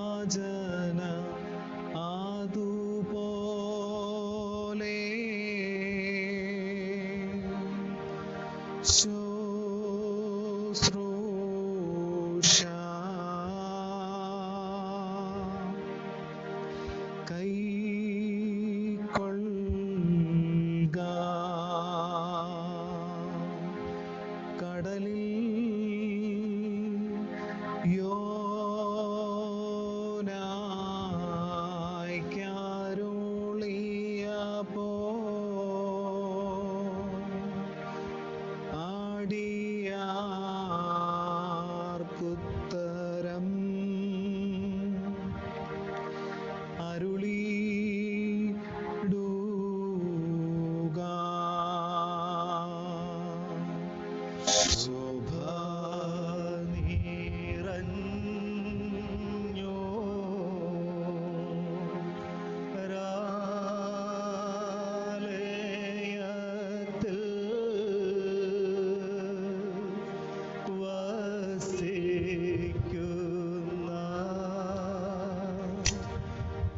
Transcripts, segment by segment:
യാചന അതുപോലെ ശുശ്രൂഷ കൈക്കൊള്ളുക. കടലിൽ ആടിയാർക്കുത്തരം അരുളിടുക. ശോഭ നിറഞ്ഞോ രാലയത്തിൽ വസിക്കുന്ന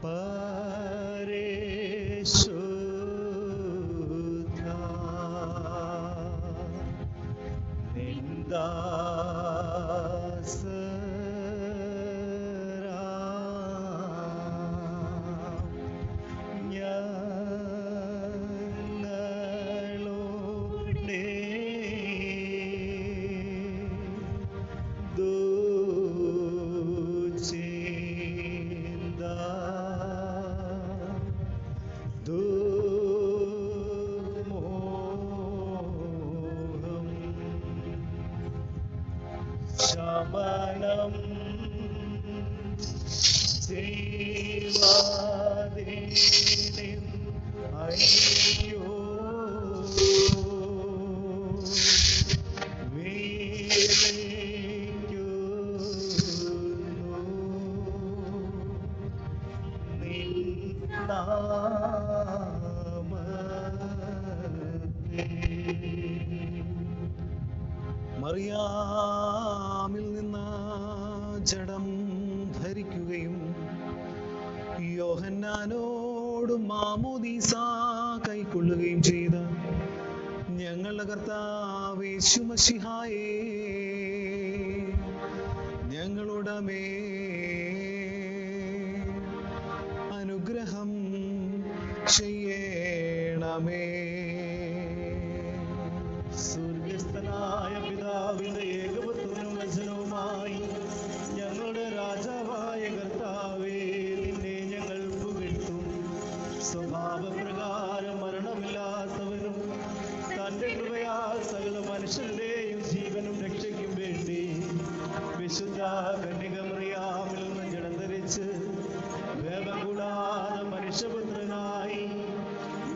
പരിശുദ്ധ ഞങ്ങളുടെ ദുശ്ചിന്ത ദുർമോഹം ശമനം ചെയ്വാതെ അയ്യോ മറിയാമിൽ നിന്ന് ജഡം ധരിക്കുകയും യോഹന്നാനോട് മാമോദീസ കൈക്കൊള്ളുകയും ചെയ്ത ഞങ്ങളുടെ കർത്താവ് യേശു മശിഹായേ, ഞങ്ങളുടെ മേൽ അനുഗ്രഹം ചെയ്യണമേ. സ്വർഗസ്ഥനായ പിതാവിന്റെ ഏകപുത്രനും വചനവുമായി ഞങ്ങളുടെ രാജാവായ കർത്താവേ, നിന്നെ ഞങ്ങൾ പുകഴ്ത്തും. സ്വഭാവപ്രകാരം മരണമില്ലാത്തവനും തന്റെ കൃപയാൽ സകല മനുഷ്യരുടെയും ജീവനും രക്ഷയ്ക്കും വേണ്ടി വിശുദ്ധ കന്യക മറിയാമിൽ നിന്ന് ജഡം ധരിച്ച് വേദം കൂടാതെ മനുഷ്യപുത്രനായി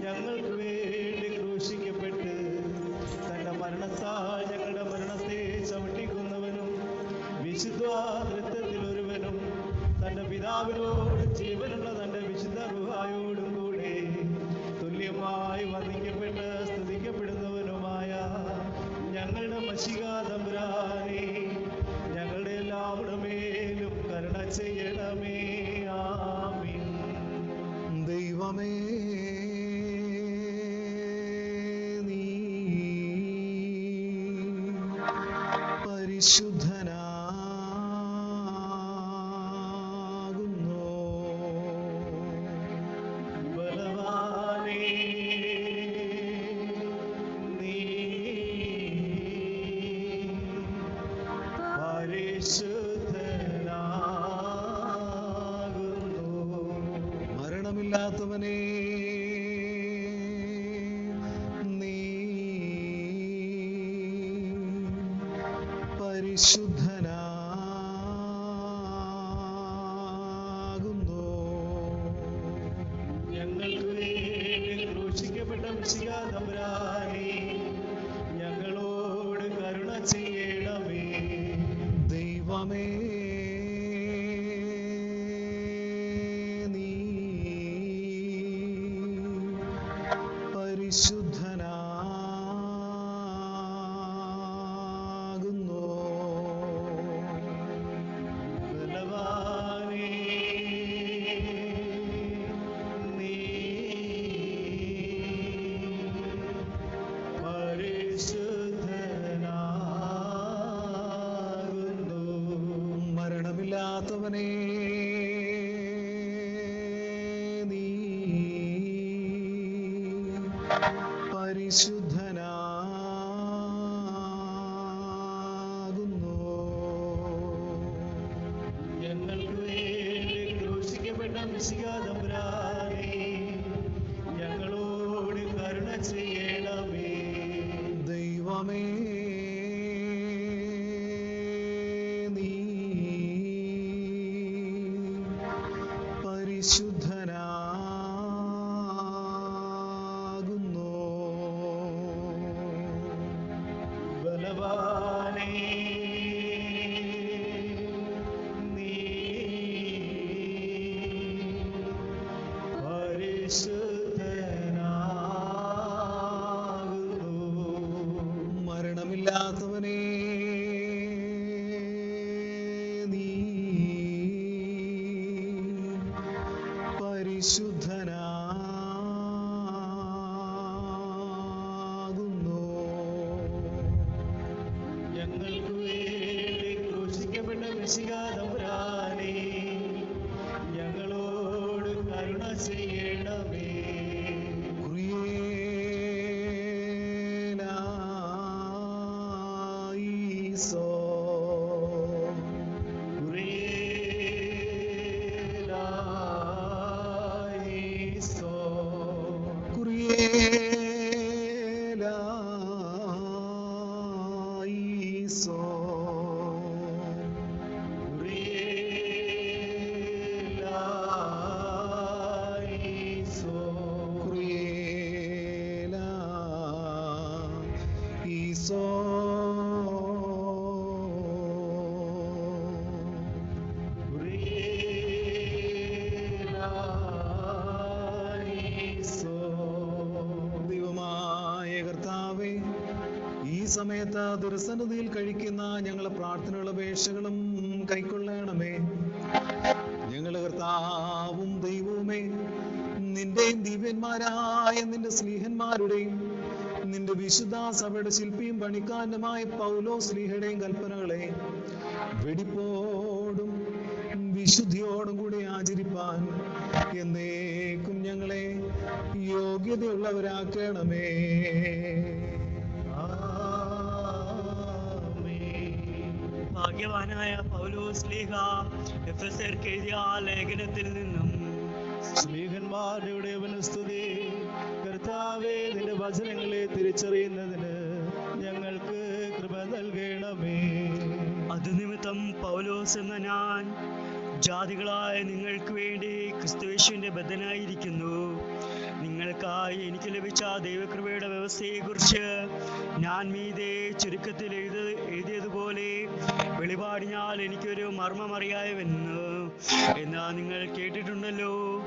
ഞങ്ങൾക്ക് വേണ്ടി ക്രൂശിക്കപ്പെട്ട് തന്റെ മരണത്താൽ ഞങ്ങളുടെ മരണത്തെ ചവിട്ടിക്കുന്നവനും വിശുദ്ധാതൃത്വത്തിൽ ഒരുവനും തന്റെ പിതാവിനോട് ജീവനുള്ള തന്റെ വിശുദ്ധ റുഹായോടും കൂടെ തുല്യമായി വന്ദിക്കപ്പെട്ട് സ്തുതിക്കപ്പെടുന്നവനുമായ ഞങ്ങളുടെ മശിഹാ തമ്പുരാനേ, ഞങ്ങളുടെ എല്ലാവരുടെ മേലും കരുണ ചെയ്യണമേ. ആമീൻ. ദൈവമേ, നീ പരിശുദ്ധനാകുന്നു. ബലവാനേ, നീ പരിശുദ്ധനാകുന്നു. മരണമില്ലാത്തവനേ, നീ പരിശുദ്ധനാകുന്നു. ഞങ്ങൾക്ക് വേണ്ടി ക്രൂശിക്കപ്പെട്ട മശിഹാ തമ്പുരാനേ, ഞങ്ങളോട് കരുണ ചെയ്യണമേ. ദൈവമേ, നീ പരിശുദ്ധനാകുന്നു. ഞങ്ങൾക്ക് വേണ്ടി ക്രൂശിക്കപ്പെട്ട മിശിഹാ തമ്പുരാനേ, ഞങ്ങളോട് കരുണ ചെയ്യണമേ. ദൈവമേ, നീ പരിശുദ്ധനാകുന്നു. ബലവാനേ, നീ പരിശുദ്ധനാകുന്നു. മരണമില്ലാത്തവനേ, നീ പരിശുദ്ധനാകുന്നു. ഞങ്ങൾക്ക് വേണ്ടി ക്രൂശിക്കപ്പെട്ട മിശിഹാ തമ്പുരാനേ, ഞങ്ങളോട് കരുണ ചെയ്യണമേ. കുറിയേലായിസോ. കുറിയേലായിസോ. കുറിയേലായിസോ. കുറിയേലായിസോ. കുറിയേലായിസോ. കുറിയേലായിസോ. ദൈവമായ കർത്താവേ, ഈ സമയത്ത് ദുർസന്നതിയിൽ കഴിക്കുന്ന ഞങ്ങളെ പ്രാർത്ഥനകളും അപേക്ഷകളും കൈക്കൊള്ളണമേ. ഞങ്ങളെ കർത്താവും ദൈവവുമേ, നിന്റെയും ദിവ്യന്മാരായ നിന്റെ സ്ലീഹന്മാരുടെയും നിന്റെ വിശുദ്ധ സഭയുടെ ശില്പിയും പണിക്കാരനുമായ പൗലോ സ്ലീഹയുടെയും കൽപ്പനകളെ വെടിപ്പോടും വിശുദ്ധിയോടും കൂടി ആചരിപ്പാൻ എന്നേക്കും ഞങ്ങളെ യോഗ്യതയുള്ളവരാക്കണമേ. ഭാഗ്യവാനായ പൗലോസ് ശ്ലീഹ എഫെസ്യർക്ക് എഴുതിയ ലേഖനത്തിൽ നിന്നും സ്ലീഹന്മാരുടെ സ്തുതി. കർത്താവേ, നിന്റെ വചനങ്ങളെ തിരിച്ചറിയുന്നതിന് ഞങ്ങൾക്ക് കൃപ നൽകണമേ. അതുനിമിത്തം പൗലോസ് എന്ന ഞാൻ ജാതികളായ നിങ്ങൾക്ക് വേണ്ടി ക്രിസ്തുയേശുവിന്റെ ബദ്ധനായിരിക്കുന്നു. നിങ്ങൾക്കായി എനിക്ക് ലഭിച്ച ദൈവകൃപയുടെ വ്യവസ്ഥയെക്കുറിച്ച് ഞാൻ മീതെ ചുരുക്കത്തിൽ എഴുതിയതുപോലെ വെളിപാടിനാൽ എനിക്കൊരു മർമ്മമറിയായവെന്ന് എന്നാ നിങ്ങൾ കേട്ടിട്ടുണ്ടല്ലോ.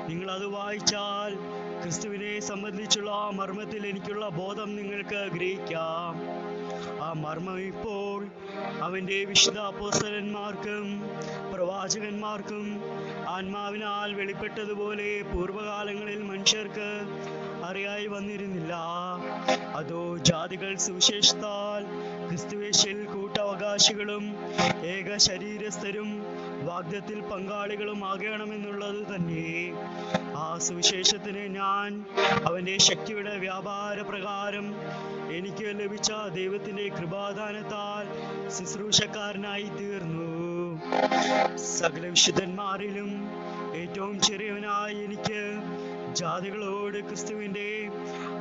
നിങ്ങൾ അത് വായിച്ചാൽ ക്രിസ്തുവിനെ സംബന്ധിച്ചുള്ള മർമ്മത്തിൽ എനിക്കുള്ള ബോധം നിങ്ങൾക്ക് ഗ്രഹിക്കാം. ആ മർമ്മം ഇപ്പോൾ അവന്റെ വിശുദ്ധ അപ്പോസ്തലന്മാർക്കും പ്രവാചകന്മാർക്കും ആത്മാവിനാൽ വെളിപ്പെട്ടതുപോലെ പൂർവകാലങ്ങളിൽ മനുഷ്യർക്ക് അറിയായി വന്നിരുന്നില്ല. അതോ ജാതികൾ സുവിശേഷത്താൽ ക്രിസ്തുവേശിൽ കൂട്ടവകാശികളും ഏക ശരീരസ്ഥരും വാഗ്ദത്തിൽ പങ്കാളികളും ആകണമെന്നുള്ളത് തന്നെ. ആ സുവിശേഷത്തിന് ഞാൻ അവന്റെ ശക്തിയുടെ വ്യാപാര പ്രകാരം എനിക്ക് ലഭിച്ച ദൈവത്തിന്റെ കൃപാദാനത്താൽ ശുശ്രൂഷക്കാരനായി തീർന്നു. സകല വിശുദ്ധന്മാരിലും ഏറ്റവും ചെറിയവനായി എനിക്ക് ജാതികളോട് ക്രിസ്തുവിന്റെ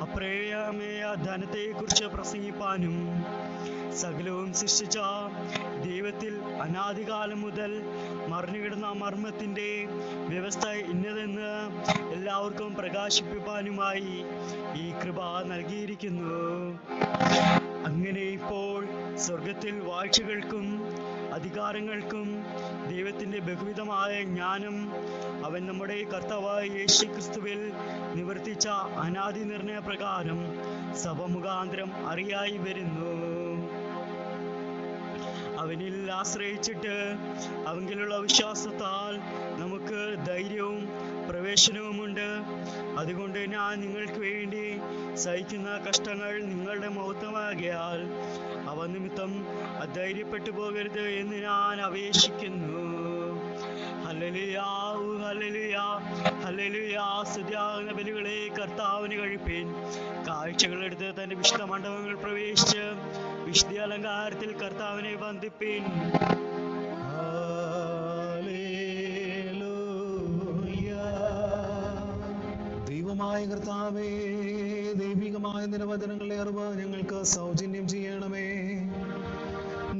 അപ്രേയമേയ ധനത്തെക്കുറിച്ച് പ്രസംഗിപ്പാനും സകലവും സൃഷ്ടിച്ച ദൈവത്തിൽ അനാദികാലം മുതൽ മറിഞ്ഞുകിടന്ന മർമ്മത്തിന്റെ വ്യവസ്ഥ ഇന്നതെന്ന് എല്ലാവർക്കും പ്രകാശിപ്പിപ്പാനുമായി ഈ കൃപ നൽകിയിരിക്കുന്നു. അങ്ങനെ ഇപ്പോൾ സ്വർഗത്തിൽ വാഴ്ചകൾക്കും അധികാരങ്ങൾക്കും ദൈവത്തിന്റെ ബഹുവിധമായ ജ്ഞാനം അവൻ നമ്മുടെ കർത്താവായ യേശു ക്രിസ്തുവിൽ നിവർത്തിച്ച അനാദി നിർണയ പ്രകാരം സഭ മുഖാന്തരം അറിയായി വരുന്നു. അവനിൽ ആശ്രയിച്ചിട്ട് അവങ്കിലുള്ള വിശ്വാസത്താൽ നമുക്ക് ധൈര്യവും പ്രവേശനവുമുണ്ട്. അതുകൊണ്ട് ഞാൻ നിങ്ങൾക്ക് വേണ്ടി സഹിക്കുന്ന കഷ്ടങ്ങൾ നിങ്ങളുടെ മഹത്വമാകിയാൽ അവ നിമിത്തം അധൈര്യപ്പെട്ടു പോകരുത് എന്ന് ഞാൻ അപേക്ഷിക്കുന്നു. Hallelujah, hallelujah, hallelujah. സ്തുതിയാകുന്ന ബലികളെ കർത്താവിന് കഴിപ്പീൻ. കാഴ്ചകളെടുത്ത് തന്റെ വിശുദ്ധ മണ്ഡപങ്ങൾ പ്രവേശിച്ച് വിശുദ്ധ അലങ്കാരത്തിൽ കർത്താവിനെ വന്ദിപ്പീൻ. ദൈവമായ കർത്താവേ, ദൈവികമായ നിരവചനങ്ങളുടെ അറിവ് ഞങ്ങൾക്ക് സൗജന്യം ചെയ്യണമേ.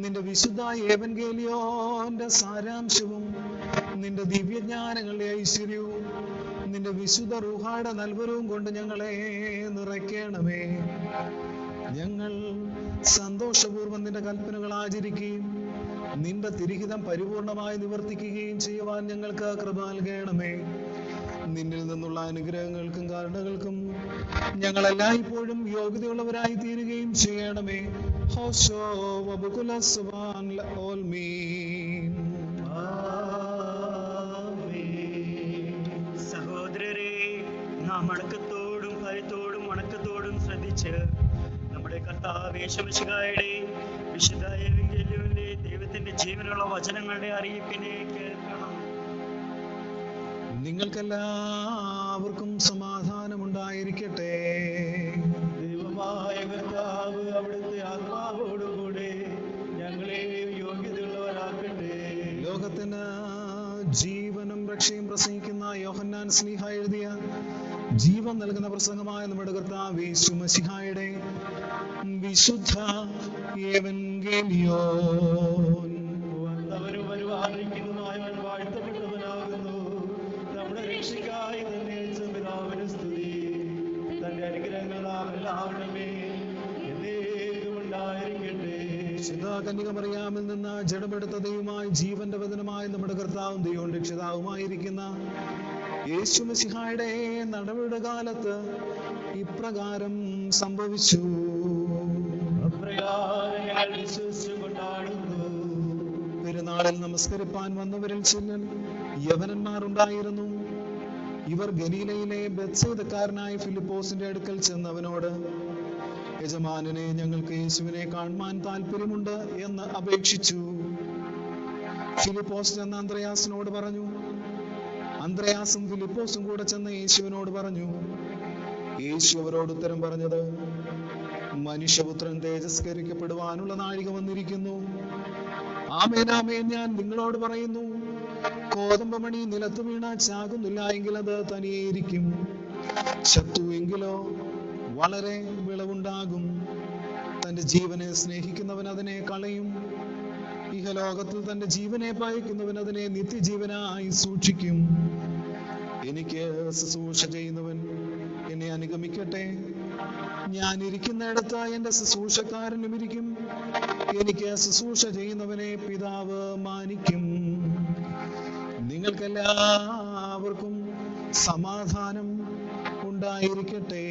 നിന്റെ വിശുദ്ധ ഏവൻഗേലിയോന്റെ സാരാംശവും നിന്റെ ദിവ്യജ്ഞാനങ്ങളുടെ ഐശ്വര്യവും നിന്റെ വിശുദ്ധ റൂഹായുടെ നൽവരവും കൊണ്ട് ഞങ്ങളെ നിറയ്ക്കണമേ. ഞങ്ങൾ സന്തോഷപൂർവ്വം നിന്റെ കൽപ്പനകൾ ആചരിക്കുകയും നിന്റെ തിരുഹിതം പരിപൂർണമായി നിവർത്തിക്കുകയും ചെയ്യുവാൻ ഞങ്ങൾക്ക് കൃപ നൽകണമേ. നിന്നിൽ നിന്നുള്ള അനുഗ്രഹങ്ങൾക്കും കാരണങ്ങൾക്കും ഞങ്ങൾ എല്ലായ്പ്പോഴും യോഗ്യതയുള്ളവരായി തീരുകയും ചെയ്യണമേ. ഹോശോ വബുകുല സുബ്ഹാൻ ലഓൽമീൻ. സഹോദരരെ, നാം അടക്കത്തോടും ഭയത്തോടും വണക്കത്തോടും ശ്രദ്ധിച്ച് നമ്മുടെ കർത്താവ് യേശുമിശിഹായുടെ വിശുദ്ധ ഏവൻഗേലിയോനിലെ ദൈവത്തിന്റെ ജീവനുള്ള വചനങ്ങളുടെ അറിയിപ്പിനെ കേൾക്കണം. നിങ്ങൾക്കെല്ലാവർക്കും സമാധാനമുണ്ടായിരിക്കട്ടെ. ദൈവമായ കർത്താവ് അവിടുത്തെ ആത്മാവോടുകൂടെ ഞങ്ങളെ യോഗ്യതയുള്ളവരാക്കട്ടെ. ലോകത്തിന് ജീവനും രക്ഷയും പ്രസംഗിക്കുന്ന യോഹന്നാൻ സ്ലീഹ എഴുതിയ ജീവൻ നൽകുന്ന പ്രസംഗമായ നമ്മുടെ കർത്താവ് യേശുമിശിഹായുടെ വിശുദ്ധ ഏവൻഗേലിയോൻ. വന്നവരും വരുവാനിരിക്കുന്നതുമായവൻ വാഴ്ത്തപ്പെട്ടവനാകുന്നു. നമ്മുടെ രക്ഷയ്ക്കായി തന്നെ പിതാവിന് സ്തുതി. തന്റെ അനുഗ്രഹങ്ങൾ നാം എല്ലാവരുടെ മേൽ എന്നേക്കും ഉണ്ടായിരിക്കട്ടെ. കന്യകമറിയാമിൽ നിന്ന് ജഡമെടുത്ത ദൈവമായി ജീവന്റെ വചനമായ നമ്മുടെ കർത്താവും ദൈവവും രക്ഷിതാവുമായിരിക്കുന്ന യേശുമിശിഹായുടെ നടപടിയുടെ കാലത്ത് ഇപ്രകാരം സംഭവിച്ചു. അപ്രകാരം ഞങ്ങൾ വിശ്വസിച്ചു കൊണ്ടാടുന്നു. പെരുന്നാളിൽ നമസ്കരിപ്പാൻ വന്നവരിൽ ചിലർ യവനന്മാർ ഉണ്ടായിരുന്നു. ഇവർ ഗലീലയിലെ ബെത്സയിദക്കാരനായ ഫിലിപ്പോസിന്റെ അടുക്കൽ ചെന്നവനോട്, യജമാനനെ, ഞങ്ങൾക്ക് യേശുവിനെ കാണുവാൻ താല്പര്യമുണ്ട് എന്ന് അപേക്ഷിച്ചു. ഫിലിപ്പോസ് ചെന്ന് അന്ത്രയാസിനോട് പറഞ്ഞു. അന്ത്രയാസും ഫിലിപ്പോസും കൂടെ ചെന്ന് യേശുവിനോട് പറഞ്ഞു. യേശു അവരോട് ഉത്തരം പറഞ്ഞത്, മനുഷ്യപുത്രൻ തേജസ്കരിക്കപ്പെടുവാനുള്ള നാഴിക വന്നിരിക്കുന്നു. ആമേൻ, ആമേൻ, ഞാൻ നിങ്ങളോട് പറയുന്നു, കോതമ്പമണി നിലത്ത് വീണ ചാകുന്നില്ല എങ്കിൽ അത് തനിയേയിരിക്കും. ചത്തു എങ്കിലോ വളരെ വിളവുണ്ടാകും. തന്റെ ജീവനെ സ്നേഹിക്കുന്നവൻ അതിനെ കളയും. ഇഹലോകത്തിൽ തന്റെ ജീവനെ പയക്കുന്നവൻ അതിനെ നിത്യജീവനായി സൂക്ഷിക്കും. എനിക്ക് ശുശ്രൂഷ ചെയ്യുന്നവൻ എന്നെ അനുഗമിക്കട്ടെ. ഞാൻ ഇരിക്കുന്നിടത്ത് എന്റെ ശുശ്രൂഷക്കാരനും ഇരിക്കും. എനിക്ക് ശുശ്രൂഷ ചെയ്യുന്നവനെ പിതാവ് മാനിക്കും. നിങ്ങൾക്കെല്ലാവർക്കും സമാധാനം ഉണ്ടായിരിക്കട്ടെ.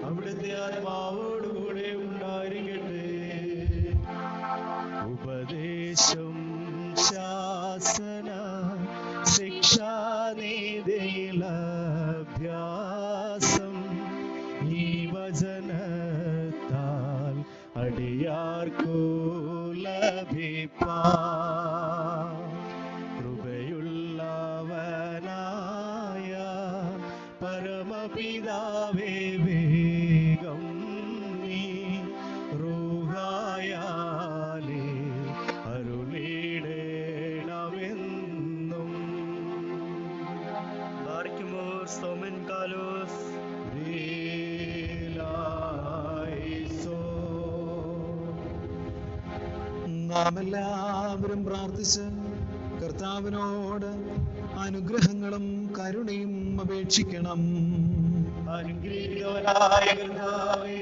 അവിടുത്തെ ആത്മാവോടുകൂടെ ഉണ്ടായിരിക്കട്ടെ. ഉപദേശം ശാസന ശിക്ഷാനീതിയിലഭ്യാസം ഈ വചനത്താൽ അടിയാർക്കു ലഭിപ്പാൻ കൃപയുള്ളവനായ പരമപിതാവേ, വേഗം നീ റൂഹായാലേ അരുളിയിടേണമെന്നും. ബാരിക്കുമോർ സോമൻ കാലോസ്. നാം എല്ലാവരും പ്രാർത്ഥിച്ച് കർത്താവിനോട് അനുഗ്രഹങ്ങളും കരുണയും അപേക്ഷിക്കണം. അനുഗ്രഹീതവനായ കർത്താവേ,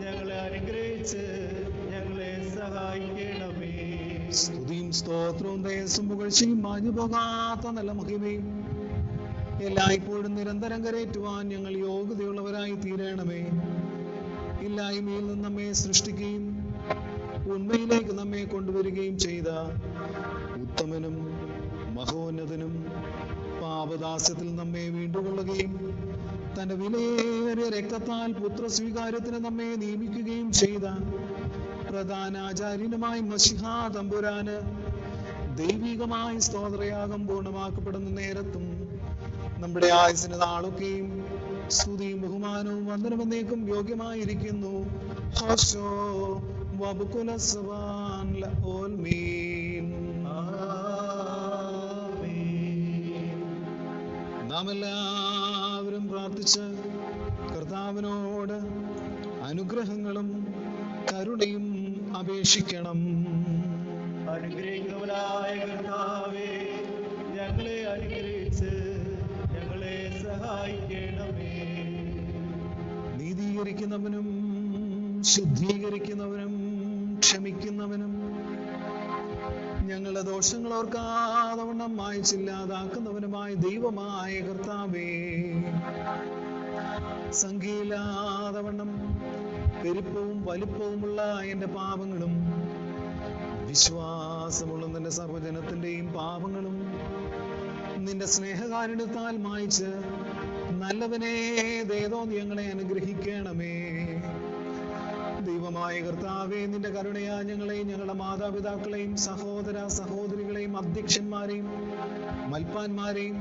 ഞങ്ങളെ അനുഗ്രഹിച്ച് ഞങ്ങളെ സഹായിക്കണമേ. സ്തുതിയും സ്തോത്രവും തേജസ്സും പുകഴ്ചയും മാഞ്ഞു പോകാത്ത നല്ല മഹിമയും എല്ലായ്പ്പോഴും നിരന്തരം കരേറ്റുവാൻ ഞങ്ങൾ യോഗ്യതയുള്ളവരായി തീരണമേ. ഇല്ലായ്മയിൽ നിന്ന് നമ്മെ സൃഷ്ടിക്കുകയും ഉണ്മയിലേക്ക് നമ്മെ കൊണ്ടുവരികയും ചെയ്ത ഉത്തമനും മഹോന്നതനും പാപദാസ്യത്തിൽ നമ്മെ വീണ്ടുകൊള്ളുകയും തന്റെ വിലയേറിയ രക്തത്താൽ പുത്രസ്വീകാര്യത്തിന് നമ്മെ നിയമിക്കുകയും ചെയ്ത പ്രധാനാചാര്യനുമായി മശിഹാ തമ്പുരാന് ദൈവികമായി സ്തോത്രയാഗം പൂർണ്ണമാക്കപ്പെടുന്ന നേരത്തും നമ്മുടെ ആയുസിന് നാളൊക്കെയും സ്തുതിയും ബഹുമാനവും വന്ദനമെന്നേക്കും യോഗ്യമായിരിക്കുന്നു. ഹോശോ വബുകുല സവാൻ ലഓൽമീൻ. നാം എല്ലാവരും പ്രാർത്ഥിച്ച് കർത്താവിനോട് അനുഗ്രഹങ്ങളും കരുണയും അപേക്ഷിക്കണം. അനുഗ്രഹിക്കുന്നവനായ കർത്താവേ, ഞങ്ങളെ അനുഗ്രഹിച്ച് ഞങ്ങളെ സഹായിക്കണമേ. നീതീകരിക്കുന്നവനും ശുദ്ധീകരിക്കുന്നവനും ക്ഷമിക്കുന്നവനും ഞങ്ങളുടെ ദോഷങ്ങൾ ഓർക്കാതവണ്ണം മായ്ച്ചില്ലാതാക്കുന്നവനുമായ ദൈവമായ കർത്താവേ, സംഖ്യയില്ലാതവണ്ണം പെരുപ്പവും വലിപ്പവുമുള്ള എന്റെ പാപങ്ങളും വിശ്വാസമുള്ള നിന്റെ സർവ്വജനത്തിന്റെയും പാപങ്ങളും നിന്റെ സ്നേഹകാരുണ്യത്താൽ മായ്ച്ച് നല്ലവനെ ദയതോ ഞങ്ങളെ അനുഗ്രഹിക്കണമേ. ദൈവമായ കർത്താവേ, നിന്റെ കരുണയാ ഞങ്ങളെയും ഞങ്ങളുടെ മാതാപിതാക്കളെയും സഹോദര സഹോദരികളെയും അധ്യക്ഷന്മാരെയും മൽപ്പാന്മാരെയും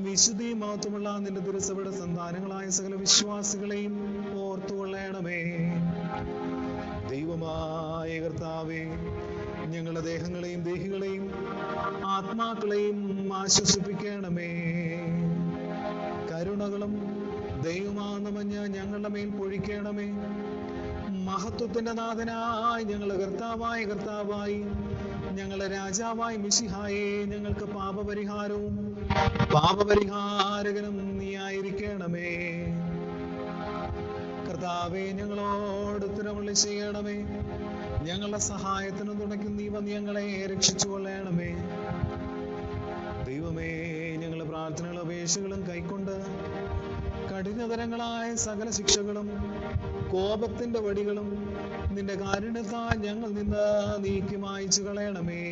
വിശുദ്ധി മഹത്വമുള്ള നിന്റെ തിരുസഭയുടെ സന്താനങ്ങളായ സകല വിശ്വാസികളെയും ഓർത്തുകൊള്ളണമേ. ദൈവമായ കർത്താവേ, ഞങ്ങളുടെ ദേഹങ്ങളെയും ദേഹികളെയും ആത്മാക്കളെയും ആശ്വസിപ്പിക്കണമേ. കരുണകളും ദൈവമാണെന്ന് ഞങ്ങളുടെ മേൽ പൊഴിക്കണമേ. മഹത്വത്തിന്റെ നാഥനായി ഞങ്ങളുടെ കർത്താവായി ഞങ്ങളുടെ രാജാവായി മിശിഹായെ, ഞങ്ങൾക്ക് പാപപരിഹാരവും പാപപരിഹാരകനും നീ ആയിരിക്കണമേ. കർത്താവേ, ഞങ്ങളോട് ഉത്തരവുള്ളി ചെയ്യണമേ. ഞങ്ങളുടെ സഹായത്തിന് തുണയ്ക്കും നീ വന്ന് ഞങ്ങളെ രക്ഷിച്ചു കൊള്ളണമേ. ദൈവമേ, ഞങ്ങളുടെ പ്രാർത്ഥനകളും അപേക്ഷകളും കൈക്കൊണ്ട് കഠിനതരങ്ങളായ സകല ശിക്ഷകളും കോപത്തിന്റെ വടികളും നിന്റെ കാരുണ്യത്താൽ ഞങ്ങൾ നിന്ന് നീക്കി മായ്ച്ചു കളയണമേ.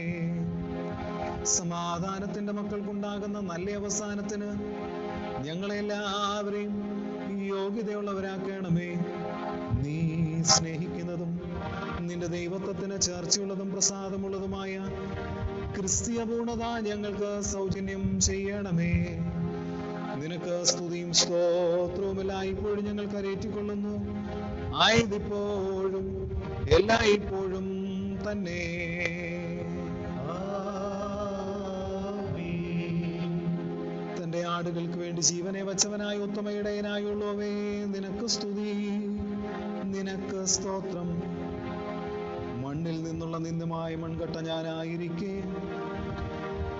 സമാധാനത്തിന്റെ മക്കൾക്കുണ്ടാകുന്ന നല്ല അവസാനത്തിന് ഞങ്ങളെല്ലാവരെയും യോഗ്യതയുള്ളവരാക്കണമേ. നീ സ്നേഹിക്കുന്നതും നിന്റെ ദൈവത്വത്തിന് ചേർച്ചയുള്ളതും പ്രസാദമുള്ളതുമായ ക്രിസ്തീയ പൂർണ്ണത ഞങ്ങൾക്ക് സൗജന്യം ചെയ്യണമേ. നിനക്ക് സ്തുതിയും സ്തോത്രവും എല്ലായ്പ്പോഴും ഞങ്ങൾ കരേറ്റിക്കൊള്ളുന്നു, ആയതിപ്പോഴും എല്ലായ്പ്പോഴും തന്നെ. തന്റെ ആടുകൾക്ക് വേണ്ടി ജീവനെ വച്ചവനായ ഉത്തമയിടയനായുള്ളവേ, നിനക്ക് സ്തുതി, നിനക്ക് സ്തോത്രം. മണ്ണിൽ നിന്നുള്ള നിന്ദമായ മൺകട്ട ഞാനായിരിക്കെ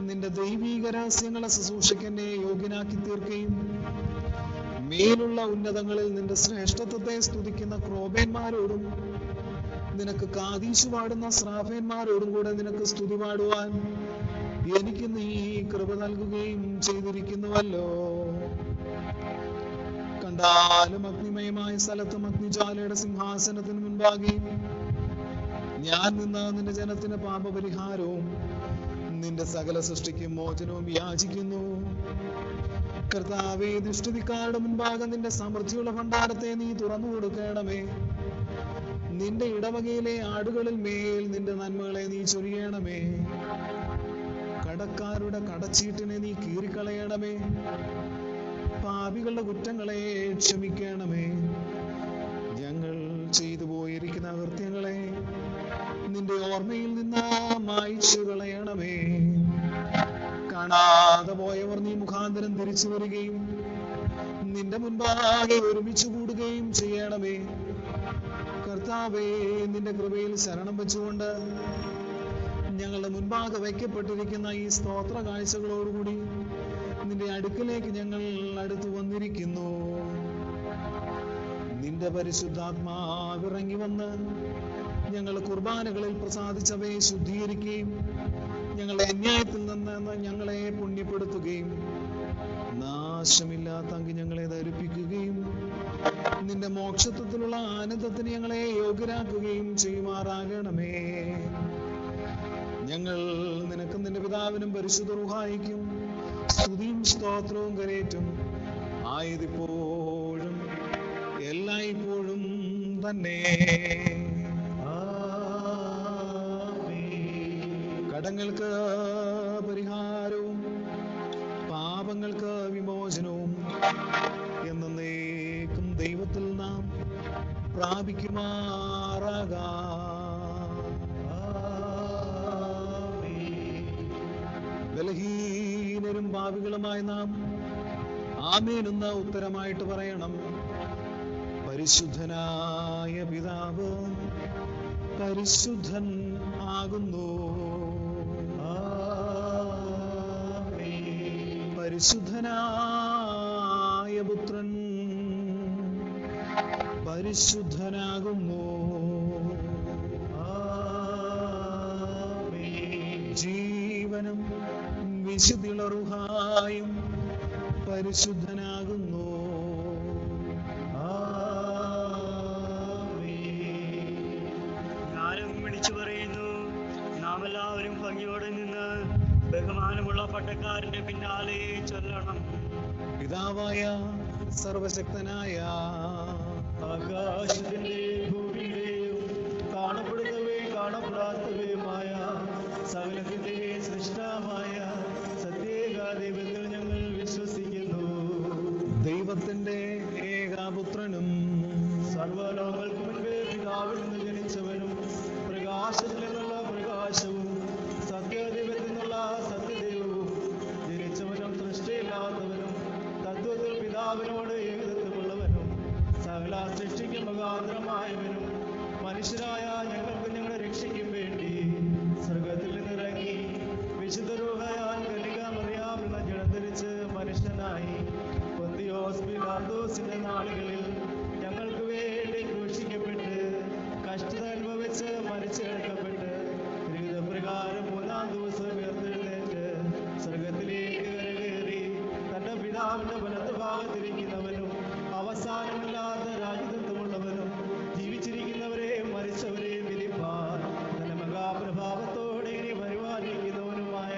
നിന്റെ ദൈവീക രഹസ്യങ്ങളെ ശുശ്രൂഷയ്ക്കെന്നെ യോഗ്യനാക്കി തീർക്കുകയും മേലുള്ള ഉന്നതങ്ങളിൽ നിന്റെ ശ്രേഷ്ഠത്വത്തെ സ്തുതിക്കുന്ന ക്രോബേന്മാരോടും നിനക്ക് കാതീശു പാടുന്ന ശ്രാഫേന്മാരോടും കൂടെ നിനക്ക് സ്തുതി പാടുവാൻ എനിക്ക് നീ കൃപ നൽകുകയും ചെയ്തിരിക്കുന്നുവല്ലോ. കണ്ടാലും അഗ്നിമയമായ സ്ഥലത്തും അഗ്നിജ്വാലയുടെ സിംഹാസനത്തിന് മുൻപാകെ ഞാൻ നിന്ന് നിന്റെ ജനത്തിന് പാപപരിഹാരവും നിന്റെ സകല സൃഷ്ടിക്കും മോചനവും യാചിക്കുന്നു. കർത്താവേ, ദുഷ്ടതിക്കാരുടെ മുൻപാകെ നിന്റെ സമൃദ്ധിയുള്ള ഭണ്ഡാരത്തെ നീ തുറന്നു കൊടുക്കണമേ. നിന്റെ ഇടവകയിലെ ആടുകളിൽ മേൽ നിന്റെ നന്മകളെ നീ ചൊരിയണമേ. കടക്കാരുടെ കടച്ചീട്ടിനെ നീ കീറിക്കളയണമേ. പാപികളുടെ കുറ്റങ്ങളെ ക്ഷമിക്കണമേ. ഞങ്ങൾ ചെയ്തു പോയിരിക്കുന്ന അകൃത്യങ്ങളെ നിന്റെ ഓർമ്മയിൽ നിന്ന് മായ്ച്ചു കളയണമേ. കാണാതെ പോയവർ നീ മുഖാന്തരം തിരിച്ചു വരികയും നിന്റെ മുൻപാകെ ഒരുമിച്ച് കൂടുകയും ചെയ്യണമേ. കർത്താവേ, നിന്റെ കൃപയിൽ ശരണം വെച്ചുകൊണ്ട് ഞങ്ങളുടെ മുൻപാകെ വയ്ക്കപ്പെട്ടിരിക്കുന്ന ഈ സ്തോത്ര കാഴ്ചകളോടുകൂടി നിന്റെ അടുക്കലേക്ക് ഞങ്ങൾ അടുത്തു വന്നിരിക്കുന്നു. നിന്റെ പരിശുദ്ധാത്മാവിറങ്ങി വന്ന് ഞങ്ങൾ കുർബാനകളിൽ പ്രസാദിച്ചവയെ ശുദ്ധീകരിക്കുകയും ഞങ്ങളുടെ അന്യായത്തിൽ നിന്ന് ഞങ്ങളെ പുണ്യപ്പെടുത്തുകയും നാശമില്ലാത്ത അങ്കി ഞങ്ങളെ ധരിപ്പിക്കുകയും നിന്റെ മോക്ഷത്വത്തിലുള്ള ആനന്ദത്തിന് ഞങ്ങളെ യോഗ്യരാക്കുകയും ചെയ്യുമാറാകണമേ. ഞങ്ങൾ നിനക്കും നിന്റെ പിതാവിനും പരിശുദ്ധ റൂഹായിക്കും സ്തുതിയും സ്തോത്രവും കരേറ്റും, ആയതിപ്പോഴും എല്ലായ്പ്പോഴും തന്നെ. കടങ്ങൾക്ക് പരിഹാരവും പാപങ്ങൾക്ക് വിമോചനവും എന്നേക്കും ദൈവത്തിൽ നാം പ്രാപിക്കുമാറാകാം. ബലഹീനരും പാപികളുമായ നാം ആമേൻ എന്ന ഉത്തരമായിട്ട് പറയണം. പരിശുദ്ധനായ പിതാവ് പരിശുദ്ധൻ ആകുന്നു. പരിശുദ്ധനായ പുത്രൻ പരിശുദ്ധനാകുന്നു. ജീവനും വിശുദ്ധിയുള്ള റൂഹായും പരിശുദ്ധനാകുന്നു. ഞാനും വിളിച്ചു പറയുന്നു, നാം എല്ലാവരും ഭംഗിയോടെ നിന്ന് ബഹുമാനമുള്ള പട്ടക്കാരന്റെ പിന്നാലെ ചൊല്ലണം. പിതാവായ സർവശക്തനായ ആകാശത്തിന്റെയും ഭൂമിയുടെയും കാണപ്പെടുന്നവയും കാണപ്പെടാത്തവയുമായ സകലത്തിന്റെയും സൃഷ്ടാവായ സത്യേക ദൈവത്തിൽ ഞങ്ങൾ വിശ്വസിക്കുന്നു. ദൈവത്തിന്റെ ഏകപുത്രനും സർവലോകങ്ങൾക്ക് മുൻപേ പിതാവിൽ നിന്ന് ജനിച്ചവനും പ്രകാശത്തിൽ നിന്നുള്ള പ്രകാശവും സത്യദൈവത്തിൽ നിന്നുള്ള സത്യദൈവവും ജനിച്ചവനും സൃഷ്ടിയില്ലാത്തവനും തത്വത്തിൽ പിതാവിനോട് ഏകത്വമുള്ളവനും സകല സൃഷ്ടിക്കും മുഖാന്തരമായവനും മനുഷ്യരായ ഞങ്ങൾക്ക് ഞങ്ങളുടെ രക്ഷയ്ക്കും വേണ്ടി സ്വർഗത്തിൽ നിന്നിറങ്ങി വിശുദ്ധ രൂഹയാൽ കന്യകാമറിയാമെന്ന ജഡം ധരിച്ച് മനുഷ്യനായി പൊന്തിയോസ് പിലാത്തോസിന്റെ നാളുകളിൽ ഞങ്ങൾക്ക് വേണ്ടി ക്രൂശിക്കപ്പെട്ട് കഷ്ടത അനുഭവിച്ച് മരിച്ചെടുക്കപ്പെട്ട് പ്രകാരം മൂന്നാം ദിവസം ഉയർത്തെഴുന്നേറ്റ് സ്വർഗത്തിലേക്ക് കരകയറി തന്റെ പിതാവിന്റെ വലത്ത് ഭാഗത്തിരിക്കുന്നവനും അവസാനമില്ലാത്ത രാജ്യത്വമുള്ളവനും ജീവിച്ചിരിക്കുന്നവരെ മരിച്ചവരെ വിധിപ്പാൻ തന്റെ മഹാപ്രഭാവത്തോടെ ഇനി വരുവാനിരിക്കുന്നവനുമായ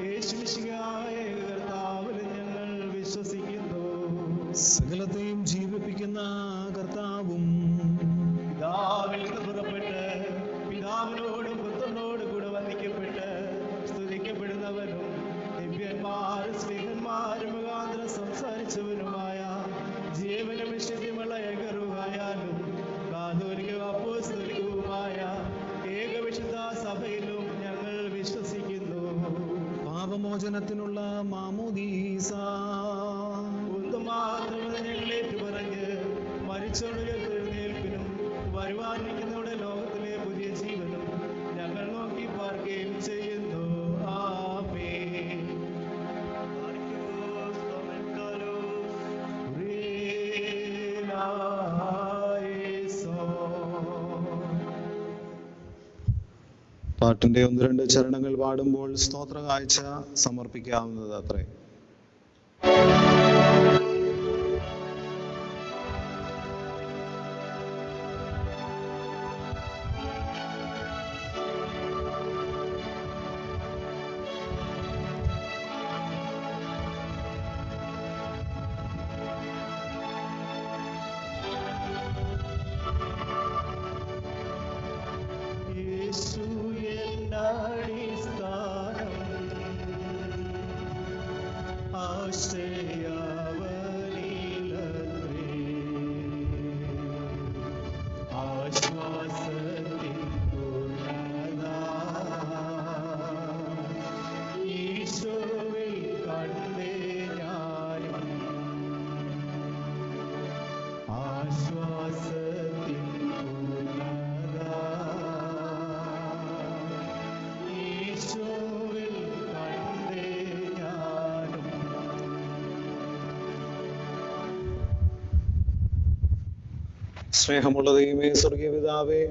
യേശുമിശിഹായ കർത്താവിൽ ഞങ്ങൾ വിശ്വസിക്കുന്നു. സകലത്തെയും ജീവിപ്പിക്കുന്ന കർത്താവും പിതാവിൽ നിന്ന് പുറപ്പെട്ട് പിതാവിനോടും പുത്രനോടും കൂടെ വന്ദിക്കപ്പെട്ട് സ്തുതിക്കപ്പെടുന്നവനും ദിവ്യന്മാരും സ്ത്രീകന്മാരും മുഖാന്തരം സംസാരിച്ചവനുമായ ജീവനും വിശുദ്ധിയുമുള്ള ഏകറുഹായാലും കാതോലികവും അപ്പോസ്തലികവുമായ ഏകവിശുദ്ധ സഭയിലും ഞങ്ങൾ വിശ്വസിക്കുന്നു. പാപമോചനത്തിനുള്ള മാമോദീസ മാത്രമേ ഞങ്ങൾ ഏറ്റുപറഞ്ഞ് മരിച്ചവരുടെ വരുവാനിരിക്കുന്നവരുടെ ലോകത്തിലെ പുതിയ ജീവനും ഞങ്ങൾ നോക്കി പാർക്കുകയും ചെയ്യുന്നു. ആമേൻ. പാട്ടിന്റെ 1-2 ചരണങ്ങൾ പാടുമ്പോൾ സ്തോത്ര കാഴ്ച സമർപ്പിക്കാവുന്നത് അത്രേ. സ്നേഹമുള്ള ദൈവമേ, സ്വർഗീയ പിതാവേ,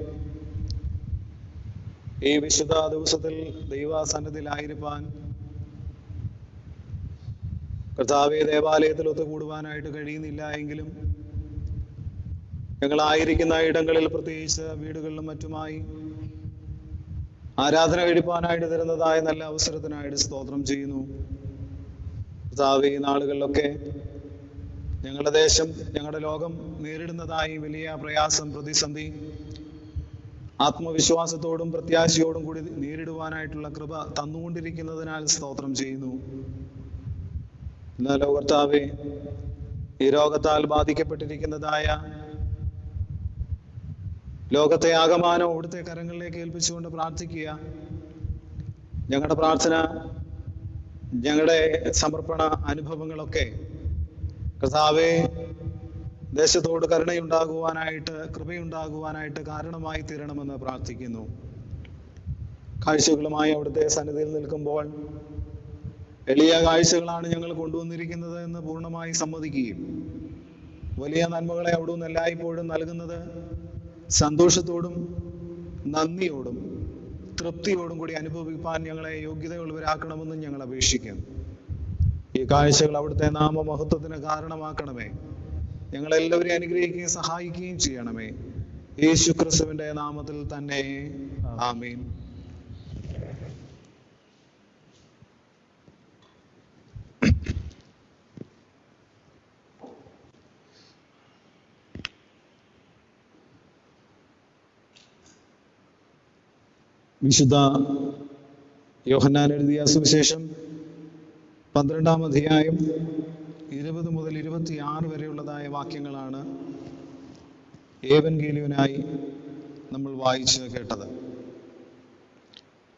ഈ വിശുദ്ധ ദിവസത്തിൽ ദൈവസന്നിധിയിലായിരിക്കാൻ കർത്താവേ ദേവാലയത്തിൽ ഒത്തുകൂടുവാനായിട്ട് കഴിയുന്നില്ല എങ്കിലും ഞങ്ങളായിരിക്കുന്ന ഇടങ്ങളിൽ, പ്രത്യേകിച്ച് വീടുകളിലും മറ്റുമായി ആരാധന കഴിപ്പാനായിട്ട് തരുന്നതായ നല്ല അവസരത്തിനായിട്ട് സ്തോത്രം ചെയ്യുന്നു. കർത്താവേ, ഈ നാളുകളിലൊക്കെ ഞങ്ങളുടെ ദേശം, ഞങ്ങളുടെ ലോകം നേരിടുന്നതായി വലിയ പ്രയാസം, പ്രതിസന്ധി, ആത്മവിശ്വാസത്തോടും പ്രത്യാശയോടും കൂടി നേരിടുവാനായിട്ടുള്ള കൃപ തന്നുകൊണ്ടിരിക്കുന്നതിനാൽ സ്തോത്രം ചെയ്യുന്നു. എന്നാലോ കർത്താവേ, ഈ രോഗത്താൽ ബാധിക്കപ്പെട്ടിരിക്കുന്നതായ ലോകത്തെ ആകമാനം അവിടുത്തെ കരങ്ങളിലേക്ക് ഏൽപ്പിച്ചുകൊണ്ട് പ്രാർത്ഥിക്കുക. ഞങ്ങളുടെ പ്രാർത്ഥന, ഞങ്ങളുടെ സമർപ്പണ അനുഭവങ്ങളൊക്കെ കർത്താവേ, ദേശത്തോട് കരുണയുണ്ടാകുവാനായിട്ട്, കൃപയുണ്ടാകുവാനായിട്ട് കാരണമായി തീരണമെന്ന് പ്രാർത്ഥിക്കുന്നു. കാഴ്ചകളുമായി അവിടുത്തെ സന്നിധിയിൽ നിൽക്കുമ്പോൾ എളിയ കാഴ്ചകളാണ് ഞങ്ങൾ കൊണ്ടുവന്നിരിക്കുന്നത് എന്ന് പൂർണ്ണമായി സമ്മതിക്കുകയും വലിയ നന്മകളെ അവിടുന്ന് എല്ലായ്പ്പോഴും നൽകുന്നത് സന്തോഷത്തോടും നന്ദിയോടും തൃപ്തിയോടും കൂടി അനുഭവിപ്പാൻ ഞങ്ങളെ യോഗ്യതയുള്ളവരാക്കണമെന്നും ഞങ്ങൾ അപേക്ഷിക്കുന്നു. ഈ കാഴ്ചകൾ അവിടുത്തെ നാമമഹത്വത്തിന് കാരണമാക്കണമേ. ഞങ്ങളെല്ലാവരെയും അനുഗ്രഹിക്കുകയും സഹായിക്കുകയും ചെയ്യണമേ. യേശു ക്രിസ്തുവിന്റെ നാമത്തിൽ തന്നെ ആമേൻ. വിശുദ്ധ യോഹന്നാൻ എഴുതിയ സുവിശേഷം 12-ാം അധ്യായം 20 മുതൽ 26 വരെയുള്ളതായ വാക്യങ്ങളാണ് ഏവൻഗേലിയനായി നമ്മൾ വായിച്ച് കേട്ടത്.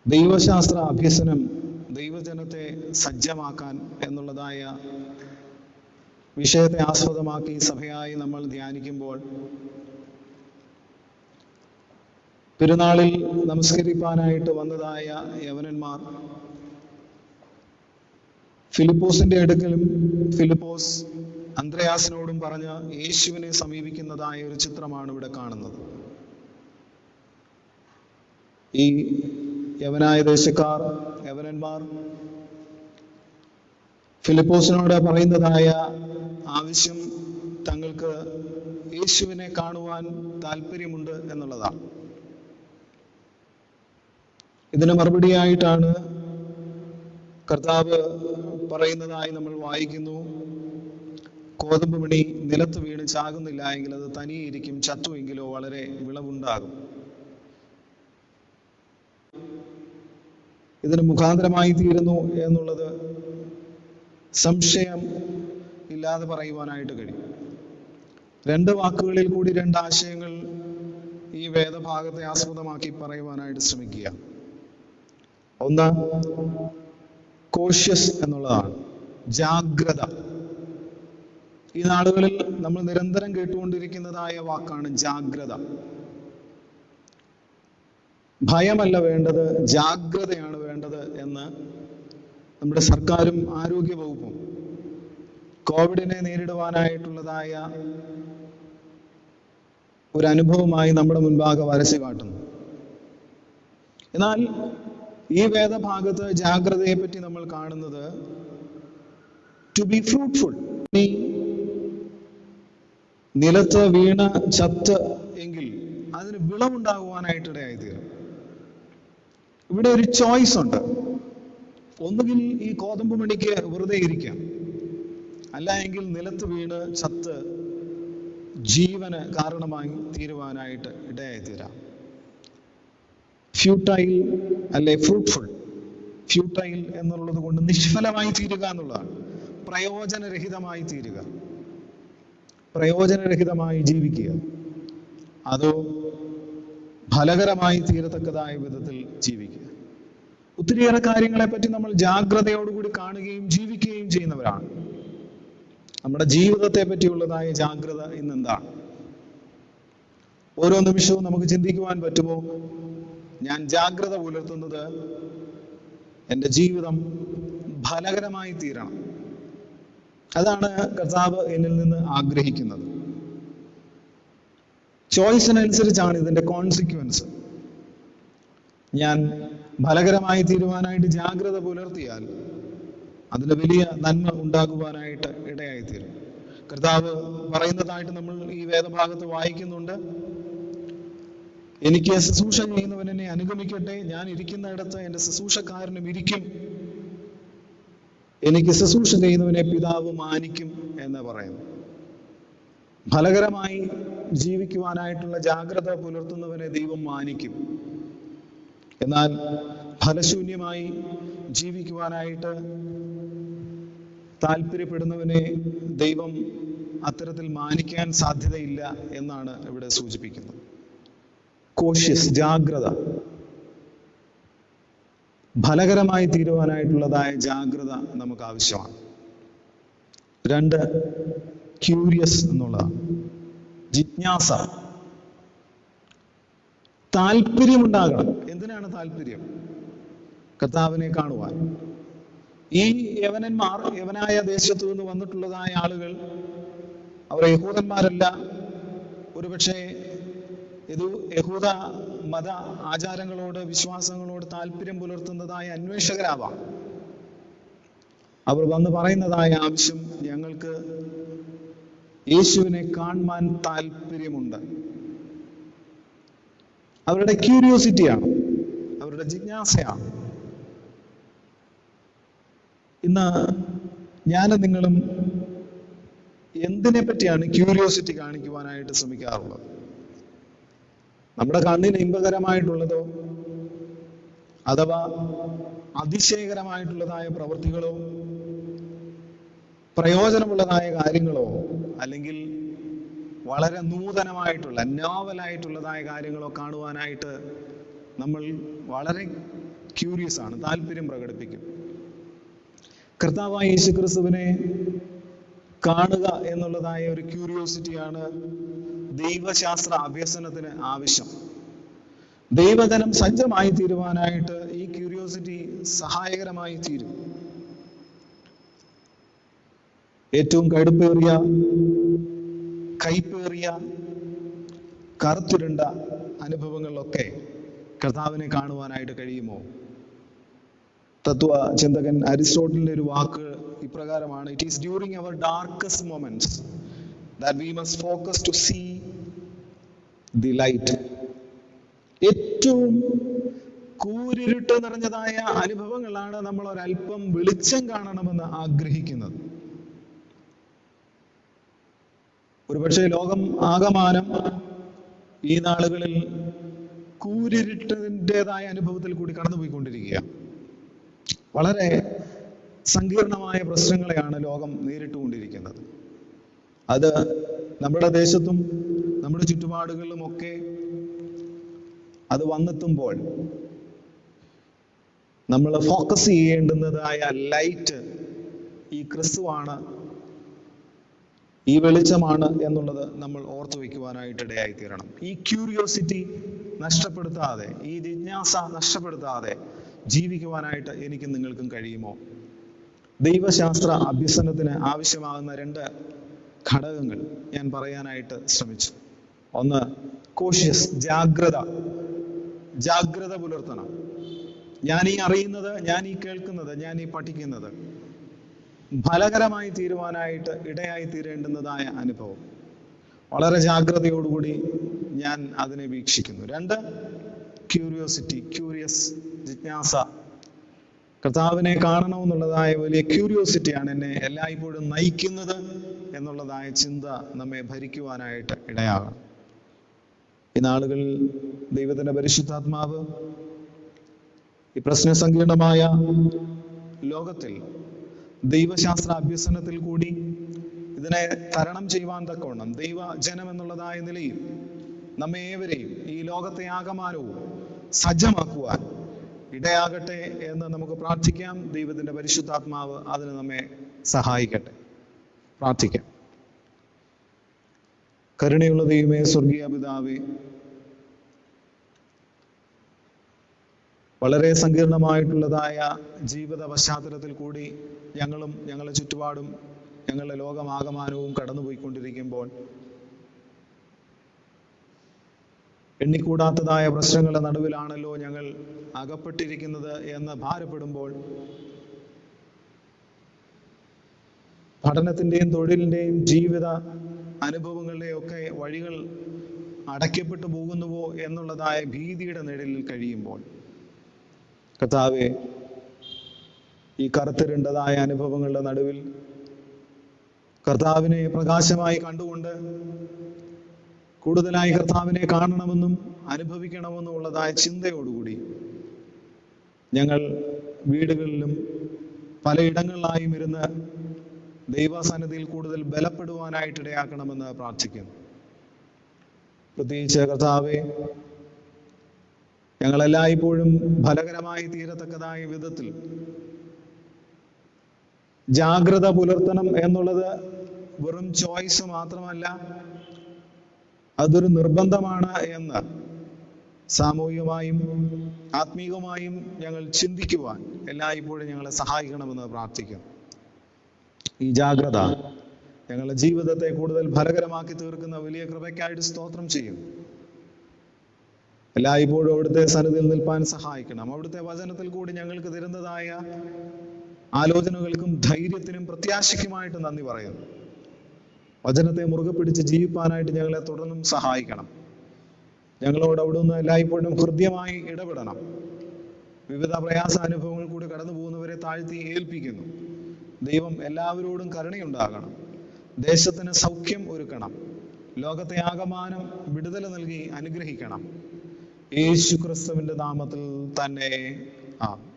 ദൈവശാസ്ത്ര അഭ്യസനം ദൈവജനത്തെ സജ്ജമാക്കാൻ എന്നുള്ളതായ വിഷയത്തെ ആസ്പദമാക്കി സഭയായി നമ്മൾ ധ്യാനിക്കുമ്പോൾ പെരുന്നാളിൽ നമസ്കരിപ്പാനായിട്ട് വന്നതായ യവനന്മാർ ഫിലിപ്പോസിന്റെ അടുക്കലും ഫിലിപ്പോസ് അന്ത്രയാസിനോടും പറഞ്ഞ് യേശുവിനെ സമീപിക്കുന്നതായ ഒരു ചിത്രമാണ് ഇവിടെ കാണുന്നത്. ഈ യവനായ ദേശക്കാർ, യവനന്മാർ ഫിലിപ്പോസിനോട് പറയുന്നതായ ആവശ്യം തങ്ങൾക്ക് യേശുവിനെ കാണുവാൻ താല്പര്യമുണ്ട് എന്നുള്ളതാണ്. ഇതിന് മറുപടിയായിട്ടാണ് കർത്താവ് പറയുന്നതായി നമ്മൾ വായിക്കുന്നു, കോതമ്പ് മണി നിലത്ത് വീണ് ചാകുന്നില്ല എങ്കിൽ അത് തനിയിരിക്കും, ചത്തുവെങ്കിലോ വളരെ വിളവുണ്ടാകും. ഇതിന് മുഖാന്തരമായി തീരുന്നു എന്നുള്ളത് സംശയം ഇല്ലാതെ പറയുവാനായിട്ട് കഴിയും. 2 വാക്കുകളിൽ കൂടി 2 ആശയങ്ങൾ ഈ വേദഭാഗത്തെ ആസ്പദമാക്കി പറയുവാനായിട്ട് ശ്രമിക്കുക. ഒന്ന് കോഷ്യസ് എന്നുള്ളതാണ്, ജാഗ്രത. ഈ നാളുകളിൽ നമ്മൾ നിരന്തരം കേട്ടുകൊണ്ടിരിക്കുന്നതായ വാക്കാണ് ജാഗ്രത. ഭയമല്ല വേണ്ടത്, ജാഗ്രതയാണ് വേണ്ടത് എന്ന് നമ്മുടെ സർക്കാരും ആരോഗ്യ വകുപ്പും കോവിഡിനെ നേരിടുവാനായിട്ടുള്ളതായ ഒരു അനുഭവമായി നമ്മുടെ മുൻപാകെ വരച്ചു കാട്ടുന്നു. എന്നാൽ ഈ വേദഭാഗത്ത് ജാഗ്രതയെ പറ്റി നമ്മൾ കാണുന്നത് ടു ബി ഫ്രൂട്ട്ഫുൾ. നിലത്ത് വീണ ചത്ത് എങ്കിൽ അതിന് വിളവുണ്ടാകുവാനായിട്ടിടയായി തീരും. ഇവിടെ ഒരു ചോയ്സ് ഉണ്ട്. ഒന്നുകിൽ ഈ കോതമ്പ് മണിക്ക് വെറുതെ ഇരിക്കാം, അല്ല എങ്കിൽ നിലത്ത് വീണ് ചത്ത് ജീവന് കാരണമായി തീരുവാനായിട്ട് ഇടയായി തീരാം. ഫ്യൂട്ടൈൽ അല്ലെ ഫ്രൂട്ട്ഫുൾ. ഫ്യൂട്ടൈൽ എന്നുള്ളത് കൊണ്ട് നിഷ്ഫലമായി തീരുക എന്നുള്ളതാണ്. പ്രയോജനരഹിതമായി തീരുക, പ്രയോജനരഹിതമായി ജീവിക്കുക, അതോ ഫലകരമായി തീരത്തക്കതായ വിധത്തിൽ ജീവിക്കുക. ഒത്തിരിയേറെ കാര്യങ്ങളെ പറ്റി നമ്മൾ ജാഗ്രതയോടുകൂടി കാണുകയും ജീവിക്കുകയും ചെയ്യുന്നവരാണ്. നമ്മുടെ ജീവിതത്തെ പറ്റിയുള്ളതായ ജാഗ്രത ഇന്നെന്താണ്? ഓരോ നിമിഷവും നമുക്ക് ചിന്തിക്കുവാൻ പറ്റുമോ, ഞാൻ ജാഗ്രത പുലർത്തുന്നത് എൻ്റെ ജീവിതം ഫലകരമായി തീരണം. അതാണ് കർത്താവ് എന്നിൽ നിന്ന് ആഗ്രഹിക്കുന്നത്. ചോയ്സിനനുസരിച്ചാണ് ഇതിന്റെ കോൺസിക്വൻസ്. ഞാൻ ഫലകരമായി തീരുവാനായിട്ട് ജാഗ്രത പുലർത്തിയാൽ അതിന് വലിയ നന്മ ഉണ്ടാകുവാനായിട്ട് ഇടയായിത്തീരും. കർത്താവ് പറയുന്നതായിട്ട് നമ്മൾ ഈ വേദഭാഗത്ത് വായിക്കുന്നുണ്ട്. എനിക്ക് ശുശ്രൂഷ ചെയ്യുന്നവൻ എന്നെ അനുഗമിക്കട്ടെ, ഞാൻ ഇരിക്കുന്നിടത്ത് എൻ്റെ ശുശ്രൂഷക്കാരനും ഇരിക്കും, എനിക്ക് ശുശ്രൂഷ ചെയ്യുന്നവനെ പിതാവ് മാനിക്കും എന്ന് പറയുന്നു. ഫലകരമായി ജീവിക്കുവാനായിട്ടുള്ള ജാഗ്രത പുലർത്തുന്നവനെ ദൈവം മാനിക്കും. എന്നാൽ ഫലശൂന്യമായി ജീവിക്കുവാനായിട്ട് താല്പര്യപ്പെടുന്നവനെ ദൈവം അത്തരത്തിൽ മാനിക്കാൻ സാധ്യതയില്ല എന്നാണ് ഇവിടെ സൂചിപ്പിക്കുന്നത്. കോഷ്യസ്, ജാഗ്രത, ഫലകരമായി തീരുവാനായിട്ടുള്ളതായ ജാഗ്രത നമുക്ക് ആവശ്യമാണ്. 2, ക്യൂരിയസ് എന്നുള്ളതാണ്. ജിജ്ഞാസ, താല്പര്യമുണ്ടാകണം. എന്തിനാണ് താല്പര്യം? കർത്താവിനെ കാണുവാൻ. ഈ യവനന്മാർ, യവനായ ദേശത്തു നിന്ന് വന്നിട്ടുള്ളതായ ആളുകൾ, അവർ യഹൂദന്മാരല്ല. ഒരുപക്ഷെ യഹൂദ മത ആചാരങ്ങളോട്, വിശ്വാസങ്ങളോട് താല്പര്യം പുലർത്തുന്നതായ അന്വേഷകരാവാം. അവർ വന്ന് പറയുന്നതായ ആവശ്യം, ഞങ്ങൾക്ക് യേശുവിനെ കാണുവാൻ താല്പര്യമുണ്ട്. അവരുടെ ക്യൂരിയോസിറ്റിയാണ്, അവരുടെ ജിജ്ഞാസയാണ്. ഇന്ന് ഞാനും നിങ്ങളും എന്തിനെ പറ്റിയാണ് ക്യൂരിയോസിറ്റി കാണിക്കുവാനായിട്ട് ശ്രമിക്കാറുള്ളത്? നമ്മുടെ കണ്ണിന് ഇമ്പകരമായിട്ടുള്ളതോ അഥവാ അതിശയകരമായിട്ടുള്ളതായ പ്രവൃത്തികളോ പ്രയോജനമുള്ളതായ കാര്യങ്ങളോ അല്ലെങ്കിൽ വളരെ നൂതനമായിട്ടുള്ള നോവലായിട്ടുള്ളതായ കാര്യങ്ങളോ കാണുവാനായിട്ട് നമ്മൾ വളരെ ക്യൂരിയസ് ആണ്, താല്പര്യം പ്രകടിപ്പിക്കും. കർത്താവായ യേശുക്രിസ്തുവിനെ കാണുക എന്നുള്ളതായ ഒരു ക്യൂരിയോസിറ്റിയാണ് ദൈവശാസ്ത്ര അഭ്യസനത്തിന് ആവശ്യം. ദൈവജനം സജ്ജമായി തീരുവാനായിട്ട് ഈ ക്യൂരിയോസിറ്റി സഹായകരമായി തീരും. ഏറ്റവും കടുപ്പേറിയ, കൈപ്പേറിയ, കറുത്തിരുണ്ട അനുഭവങ്ങളിലൊക്കെ കർത്താവിനെ കാണുവാനായിട്ട് കഴിയുമോ? തത്വ ചിന്തകൻ അരിസ്റ്റോട്ടലിന്റെ ഒരു വാക്ക് ഇപ്രകാരമാണ്: it is during our darkest moments that we must focus to see the light. ഏറ്റവും കൂരിരുട്ട് നിറഞ്ഞതായ അനുഭവങ്ങളാണ് നമ്മൾ ഒരല്പം വെളിച്ചം കാണണമെന്ന് ആഗ്രഹിക്കുന്നത്. ഒരുപക്ഷെ ലോകം ആകമാനം ഈ നാളുകളിൽ കൂരിരുട്ടിൻ്റെതായ അനുഭവത്തിൽ കൂടി കടന്നുപോയിക്കൊണ്ടിരിക്കുക. വളരെ സങ്കീർണമായ പ്രശ്നങ്ങളെയാണ് ലോകം നേരിട്ടുകൊണ്ടിരിക്കുന്നത്. അത് നമ്മുടെ ദേശത്തും നമ്മുടെ ചുറ്റുപാടുകളിലുമൊക്കെ അത് വന്നെത്തുമ്പോൾ നമ്മൾ ഫോക്കസ് ചെയ്യേണ്ടുന്നതായ ലൈറ്റ് ഈ ക്രിസ്തുവാണ്, ഈ വെളിച്ചമാണ് എന്നുള്ളത് നമ്മൾ ഓർത്തു വയ്ക്കുവാനായിട്ട് ഇടയായിത്തീരണം. ഈ ക്യൂരിയോസിറ്റി നഷ്ടപ്പെടുത്താതെ, ഈ ജിജ്ഞാസ നഷ്ടപ്പെടുത്താതെ ജീവിക്കുവാനായിട്ട് എനിക്കും നിങ്ങൾക്കും കഴിയുമോ? ദൈവശാസ്ത്ര അഭ്യസനത്തിന് ആവശ്യമാകുന്ന 2 ഘടകങ്ങൾ ഞാൻ പറയാനായിട്ട് ശ്രമിച്ചു. 1, കോഷ്യസ്, ജാഗ്രത പുലർത്തണം. ഞാൻ ഈ അറിയുന്നത്, ഞാൻ ഈ കേൾക്കുന്നത്, ഞാൻ ഈ പഠിക്കുന്നത് ഫലകരമായി തീരുവാനായിട്ട് ഇടയായി തീരേണ്ടുന്നതായ അനുഭവം. വളരെ ജാഗ്രതയോടുകൂടി ഞാൻ അതിനെ വീക്ഷിക്കുന്നു. 2, ക്യൂരിയസ്, ജിജ്ഞാസ. കർത്താവിനെ കാണണമെന്നുള്ളതായ വലിയ ക്യൂരിയോസിറ്റിയാണ് എന്നെ എല്ലായ്പ്പോഴും നയിക്കുന്നത് എന്നുള്ളതായ ചിന്ത നമ്മെ ഭരിക്കുവാനായിട്ട് ഇടയാകണം. ഈ നാളുകളിൽ ദൈവത്തിന്റെ പരിശുദ്ധാത്മാവ് ഈ പ്രശ്നസങ്കീർണമായ ലോകത്തിൽ ദൈവശാസ്ത്ര അഭ്യസനത്തിൽ കൂടി ഇതിനെ തരണം ചെയ്യുവാൻ തക്കവണ്ണം ദൈവജനം എന്നുള്ളതായ നിലയിൽ നമ്മെ ഏവരെയും, ഈ ലോകത്തെ ആകമാനവും സജ്ജമാക്കുവാൻ ഇടയാകട്ടെ എന്ന് നമുക്ക് പ്രാർത്ഥിക്കാം. ദൈവത്തിന്റെ പരിശുദ്ധാത്മാവ് അതിന് നമ്മെ സഹായിക്കട്ടെ. പ്രാർത്ഥിക്കാം. കരുണയുള്ള ദൈവമേ, സ്വർഗീയ പിതാവേ, വളരെ സങ്കീർണമായിട്ടുള്ളതായ ജീവിത പശ്ചാത്തലത്തിൽ കൂടി ഞങ്ങളും ഞങ്ങളുടെ ചുറ്റുപാടും ഞങ്ങളുടെ ലോകമാകമാനവും കടന്നുപോയിക്കൊണ്ടിരിക്കുമ്പോൾ എണ്ണിക്കൂടാത്തതായ പ്രശ്നങ്ങളുടെ നടുവിലാണല്ലോ ഞങ്ങൾ അകപ്പെട്ടിരിക്കുന്നത് എന്ന് ഭാരപ്പെടുമ്പോൾ, പഠനത്തിൻ്റെയും തൊഴിലിൻ്റെയും ജീവിത അനുഭവങ്ങളുടെയും ഒക്കെ വഴികൾ അടയ്ക്കപ്പെട്ടു പോകുന്നുവോ എന്നുള്ളതായ ഭീതിയുടെ നിഴലിൽ കഴിയുമ്പോൾ, കർത്താവേ, ഈ കറുത്തിരുണ്ടതായ അനുഭവങ്ങളുടെ നടുവിൽ കർത്താവിനെ പ്രകാശമായി കണ്ടുകൊണ്ട് കൂടുതലായി കർത്താവിനെ കാണണമെന്നും അനുഭവിക്കണമെന്നും ഉള്ളതായ ചിന്തയോടുകൂടി ഞങ്ങൾ വീടുകളിലും പലയിടങ്ങളിലായും ഇരുന്ന് ദൈവസന്നിധിയിൽ കൂടുതൽ ബലപ്പെടുവാനായിട്ട് ഇടയാക്കണമെന്ന് പ്രാർത്ഥിക്കുന്നു. പ്രത്യേകിച്ച് കർത്താവെ, ഞങ്ങളെല്ലായ്പ്പോഴും ഫലകരമായി തീരത്തക്കതായ വിധത്തിൽ ജാഗ്രത പുലർത്തണം എന്നുള്ളത് വെറും ചോയ്സ് മാത്രമല്ല, അതൊരു നിർബന്ധമാണ് എന്ന് സാമൂഹികമായും ആത്മീയമായും ഞങ്ങൾ ചിന്തിക്കുവാൻ എല്ലായ്പ്പോഴും ഞങ്ങളെ സഹായിക്കണമെന്ന് പ്രാർത്ഥിക്കുന്നു. ഈ ജാഗ്രത ഞങ്ങളുടെ ജീവിതത്തെ കൂടുതൽ ഫലകരമാക്കി തീർക്കുന്ന വലിയ കൃപയ്ക്കായിട്ട് സ്തോത്രം ചെയ്യും. എല്ലായ്പ്പോഴും അവിടുത്തെ സന്നിധിയിൽ നിൽപ്പാൻ സഹായിക്കണം. അവിടുത്തെ വചനത്തിൽ കൂടി ഞങ്ങൾക്ക് തരുന്നതായ ആലോചനകൾക്കും ധൈര്യത്തിനും പ്രത്യാശയ്ക്കുമായിട്ട് നന്ദി പറയുന്നു. വചനത്തെ മുറുകെ പിടിച്ച് ജീവിപ്പാനായിട്ട് ഞങ്ങളെ തുടർന്നും സഹായിക്കണം. ഞങ്ങളോട് അവിടുന്ന് എല്ലായ്പ്പോഴും ഹൃദ്യമായി ഇടപെടണം. വിവിധ പ്രയാസാനുഭവങ്ങൾ കൂടി കടന്നു പോകുന്നവരെ താഴ്ത്തി ഏൽപ്പിക്കുന്നു. ദൈവം എല്ലാവരോടും കരുണയുണ്ടാകണം. ദേശത്തിന് സൗഖ്യം ഒരുക്കണം. ലോകത്തെ ആകമാനം വിടുതൽ നൽകി അനുഗ്രഹിക്കണം. യേശു ക്രിസ്തുവിന്റെ നാമത്തിൽ തന്നെ ആമേൻ.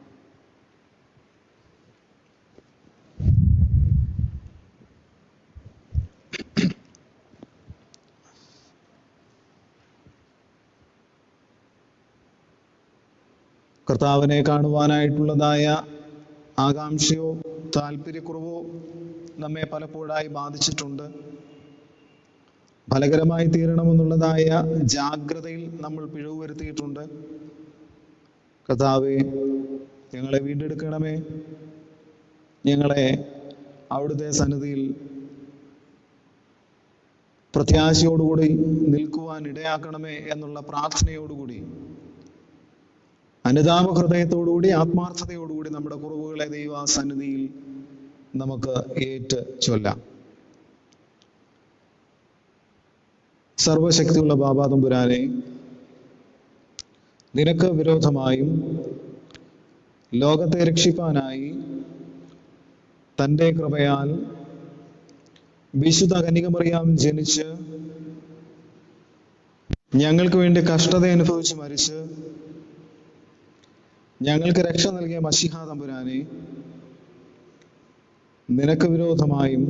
കർത്താവിനെ കാണുവാനായിട്ടുള്ളതായ ആകാംക്ഷയോ താല്പര്യക്കുറവോ നമ്മെ പലപ്പോഴായി ബാധിച്ചിട്ടുണ്ട്. ഫലകരമായി തീരണമെന്നുള്ളതായ ജാഗ്രതയിൽ നമ്മൾ പിഴവ് വരുത്തിയിട്ടുണ്ട്. കർത്താവേ, ഞങ്ങളെ വീണ്ടെടുക്കണമേ. ഞങ്ങളെ അവിടുത്തെ സന്നിധിയിൽ പ്രത്യാശയോടുകൂടി നിൽക്കുവാൻ ഇടയാക്കണമേ എന്നുള്ള പ്രാർത്ഥനയോടുകൂടി, അനുതാപ ഹൃദയത്തോടുകൂടി, ആത്മാർത്ഥതയോടുകൂടി നമ്മുടെ കുറവുകളെ ദൈവസന്നിധിയിൽ നമുക്ക് ഏറ്റ് ചൊല്ലാം. സർവശക്തിയുള്ള ബാബാ തമ്പുരാനെ, നിനക്ക് വിരോധമായും ലോകത്തെ രക്ഷിപ്പാനായി തൻ്റെ കൃപയാൽ വിശുദ്ധ കന്യകമറിയാം ജനിച്ച് ഞങ്ങൾക്ക് വേണ്ടി കഷ്ടത അനുഭവിച്ച് മരിച്ച് ഞങ്ങൾക്ക് രക്ഷ നൽകിയ മശിഹാ തമ്പുരാനെ, നിനക്ക് വിരോധമായും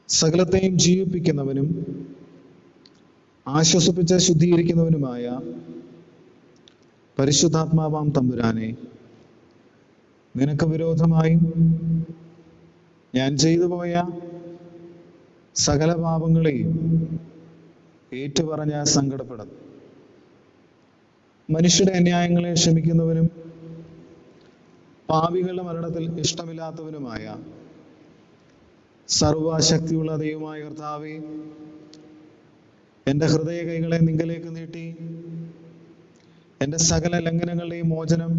സകലത്തെയും ജീവിപ്പിക്കുന്നവനും ആശ്വസിപ്പിച്ച് ശുദ്ധീകരിക്കുന്നവനുമായ പരിശുദ്ധാത്മാവാം തമ്പുരാനെ, നിനക്ക് വിരോധമായും ഞാൻ ചെയ്തു പോയ സകല പാപങ്ങളെയും ഏറ്റുപറഞ്ഞ് സങ്കടപ്പെടുന്നു. മനുഷ്യരുടെ അന്യായങ്ങളെ ക്ഷമിക്കുന്നവനും പാപികളുടെ മരണത്തിൽ ഇഷ്ടമില്ലാത്തവനുമായ സർവശക്തിയുള്ള ദൈവമായ കർത്താവേ, എൻ്റെ ഹൃദയ കൈകളെ നിങ്കലേക്ക് നീട്ടി എൻ്റെ സകല ലംഘനങ്ങളുടെയും മോചനം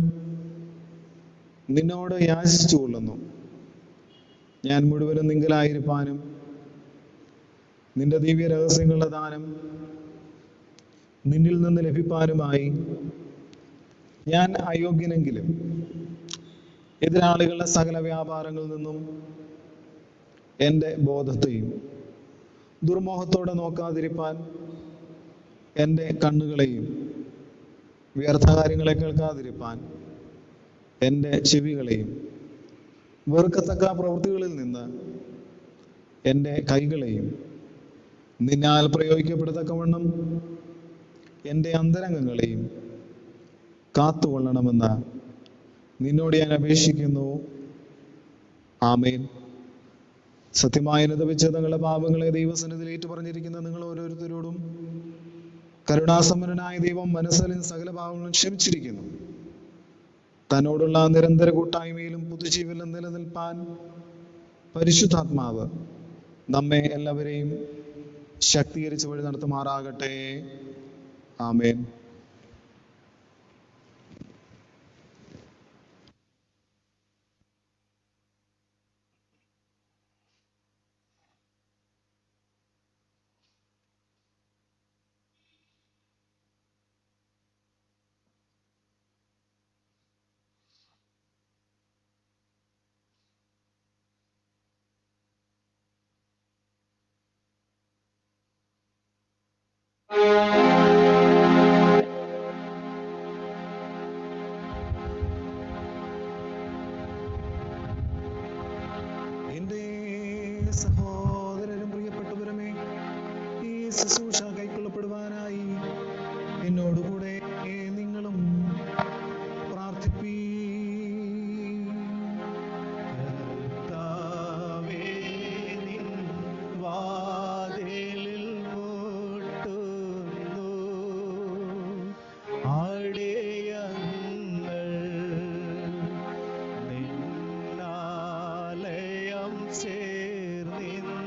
നിന്നോട് യാചിച്ചു കൊള്ളുന്നു. ഞാൻ മുഴുവനും നിങ്കലായിരിക്കാനും നിന്റെ ദിവ്യ രഹസ്യങ്ങളുടെ ദാനം നിന്നിൽ നിന്ന് ലഭിപ്പാനുമായി ഞാൻ അയോഗ്യനെങ്കിലും എതിരാളികളുടെ സകല വ്യാപാരങ്ങളിൽ നിന്നും എൻ്റെ ബോധത്തെയും ദുർമോഹത്തോടെ നോക്കാതിരിപ്പാൻ എൻ്റെ കണ്ണുകളെയും വ്യർത്ഥ കാര്യങ്ങളെ കേൾക്കാതിരിപ്പാൻ എൻ്റെ ചെവികളെയും വെറുക്കത്തക്ക പ്രവൃത്തികളിൽ നിന്ന് എൻ്റെ കൈകളെയും നിന്നാൽ പ്രയോഗിക്കപ്പെടത്തക്കവണ്ണം എൻ്റെ അന്തരംഗങ്ങളെയും കാത്തുകൊള്ളണമെന്ന് നിന്നോട് ഞാൻ അപേക്ഷിക്കുന്നു. ആമേൻ. സത്യമായി അനുദപിച്ച് തങ്ങളുടെ പാപങ്ങളെ ദൈവസന്നിധിയിൽ ഏറ്റുപറഞ്ഞിരിക്കുന്ന നിങ്ങൾ ഓരോരുത്തരോടും കരുണാസമ്പന്നനായ ദൈവം മനസ്സിലും സകല പാപങ്ങളും ക്ഷമിച്ചിരിക്കുന്നു. തന്നോടുള്ള നിരന്തര കൂട്ടായ്മയിലും പുതുജീവനിലും നിലനിൽപ്പാൻ പരിശുദ്ധാത്മാവ് നമ്മെ എല്ലാവരെയും ശക്തീകരിച്ച് വഴി നടത്തുമാറാകട്ടെ. ആമേൻ. ശുശ്രൂഷ കൈക്കൊള്ളപ്പെടുവാനായി എന്നോടുകൂടെ നിങ്ങളും പ്രാർത്ഥിപ്പീ. കർത്താവേ, നിൻ വാതിലിൽ മുട്ടുന്നു അടിയങ്ങൾ, നിന്നാലയം ചേർന്നിന്നു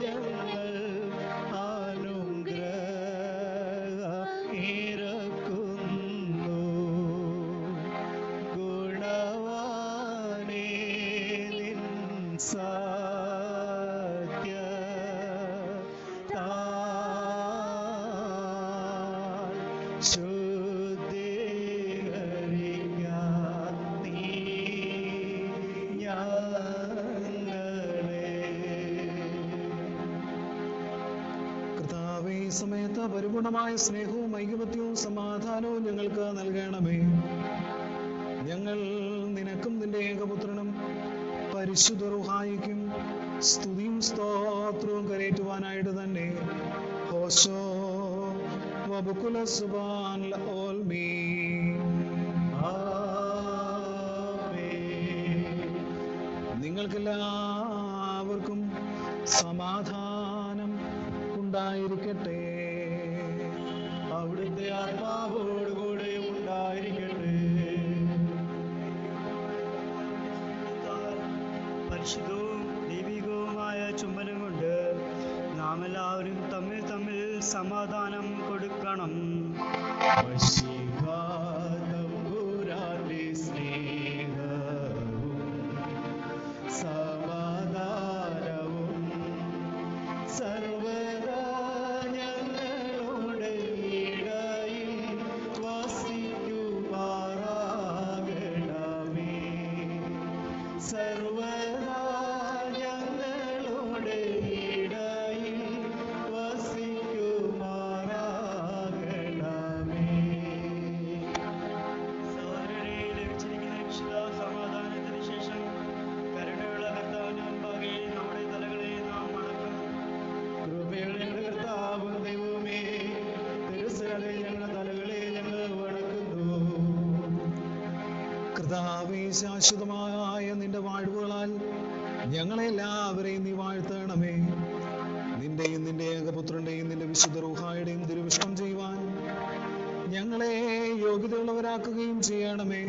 ഞങ്ങൾ അനുഗ്രഹം ഇറക്കുന്നു. ഗുണവാനേ, നിൻ സത്യത്താൽ ശുദ്ധീകരിക്കാൻ നീ ഞങ്ങളെ. കർത്താവേ, ഈ സമയത്ത് പരിപൂർണമായ സ്നേഹവും ഐകമത്യവും സമാധാനവും ഞങ്ങൾക്ക് നൽകണമേ. ഞങ്ങൾ നിനക്കും നിന്റെ ഏകപുത്രനും പരിശുദ്ധ റൂഹായിക്കും സ്തുതിയും സ്തോത്രവും കരേറ്റുവാനായിട്ട് തന്നെ ഹോശോ വബുകുല സുബാൻ ലഓൽമീൻ. നിങ്ങൾക്കെല്ലാവർക്കും സമാധാനം ഉണ്ടായിരിക്കട്ടെ. അവിടുത്തെ ആത്മാവോടുകൂടെ ഉണ്ടായിരിക്കട്ടെ. പരിശുദ്ധവും ദൈവികവുമായ ചുംബനം കൊണ്ട് നാം എല്ലാവരും തമ്മിൽ തമ്മിൽ സമാധാനം കൊടുക്കണം. തമ്പുരാന്റെ സ്നേഹവും സമാധാനവും സർവദാ ഞങ്ങളുടെ ഇടയിൽ വസിക്കുമാറാകണമേ. സർവദാ ഞങ്ങളുടെ ഇടയിൽ വസിക്കുമാറാകണമേ. സഹോദരരെ, ലഭിച്ചിരിക്കുന്ന വിശുദ്ധ സമാധാനത്തിന് ശേഷം കരുണയുള്ള കർത്താവിന് മുൻപാകെ നമ്മുടെ തലകളെ നാം വണക്കണം. കൃപയുള്ള ഞങ്ങളുടെ കർത്താവും ദൈവമേ, തിരുസന്നിധിയിൽ ഞങ്ങളുടെ തലകളെ ഞങ്ങൾ വണങ്ങുന്നു. കർത്താവേ, ശാശ്വതമായ നിന്റെ വാഴ്വുകളാൽ ഞങ്ങളെല്ലാവരെയും നീ വാഴ്ത്തണമേ. നിന്റെയും നിന്റെ ഏകപുത്രന്റെയും നിന്റെ വിശുദ്ധ റൂഹായുടെയും തിരുവിഷ്ടം ചെയ്യുവാൻ ഞങ്ങളെ യോഗ്യതയുള്ളവരാക്കുകയും ചെയ്യണമേ.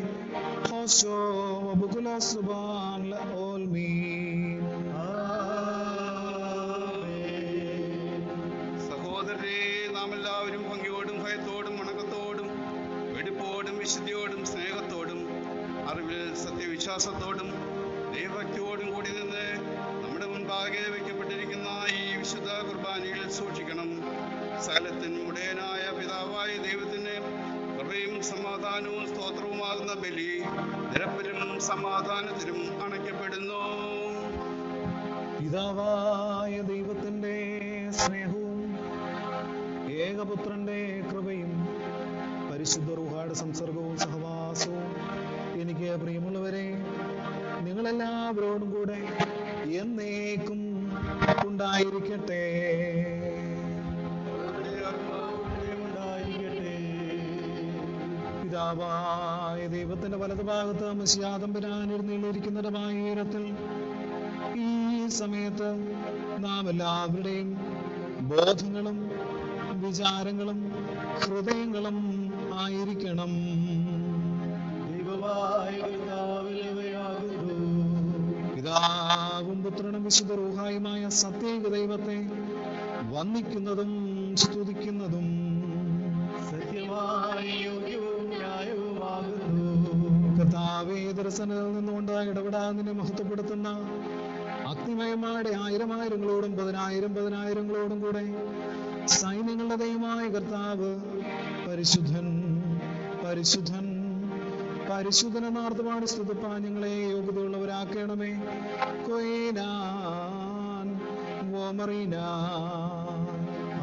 ഹോശോ വബുകുല സുബാൻ ലഓൽമീൻ. സഹോദരരെ, നാം എല്ലാവരും ഭംഗിയോടും ഭയത്തോടും വണക്കത്തോടും വെടിപ്പോടും വിശുദ്ധിയോടും സ്നേഹത്തോടും അറിവിൽ സത്യവിശ്വാസത്തോടും ദൈവഭക്തിയോടും കൂടി നിന്ന് നമ്മുടെ മുൻപാകെ വയ്ക്കപ്പെട്ടിരിക്കുന്ന ഈ വിശുദ്ധ കുർബാനയിൽ സൂക്ഷിക്കണം. സകലത്തിനും ഉടയനായ പിതാവായ ദൈവത്തിന് കൃപയും സമാധാനവും സ്തോത്രവുമാകുന്ന ബലി നിരപ്പിലും സമാധാനത്തിലും അണയ്ക്കപ്പെടുന്നു. പിതാവായ ദൈവത്തിന്റെ സ്നേഹവും ഏകപുത്രന്റെ കൃപയും പരിശുദ്ധ റൂഹായുടെ സംസർഗവും സഹവാസവും എനിക്ക് പ്രിയമുള്ളവരെ നിങ്ങളെല്ലാവരോടും കൂടെ എന്നേക്കും ഉണ്ടായിരിക്കട്ടെ. ഉണ്ടായിരിക്കട്ടെ. പിതാവായ ദൈവത്തിന്റെ വലതുഭാഗത്ത് മശിയാതമ്പരാൻ എഴുന്നള്ളിയിരിക്കുന്നതുമായ ഉയരത്തിൽ ഈ സമയത്ത് നാം എല്ലാവരുടെയും ബോധങ്ങളും വിചാരങ്ങളും ഹൃദയങ്ങളും ആയിരിക്കണം. ദൈവമായ കർത്താവിൽ ഇവയാകുന്നു. പിതാവും പുത്രനും വിശുദ്ധ റൂഹായുമായ സത്യേക ദൈവത്തെ വന്ദിക്കുന്നതും സ്തുതിക്കുന്നതും സത്യമായ യോഗ്യവും ന്യായവുമാകുന്നു. കർത്താവേ, ദർശനത്തിൽ നിന്നുകൊണ്ട് ഇടപെടാൻ നിന്നെ മഹത്വപ്പെടുത്തുന്ന അഗ്നിമയമാരുടെ ആയിരമായിരങ്ങളോടും പതിനായിരങ്ങളോടും കൂടെ സൈന്യങ്ങളുടെ ദൈവമായ കർത്താവ് പരിശുദ്ധൻ പരിശുദ്ധൻ പരിശുദ്ധനാർത്ഥമാണ് സ്തുതിപ്പാൻ ഞങ്ങളെ യോഗ്യതയുള്ളവരാക്കണമേ. കൊയ്നാൻ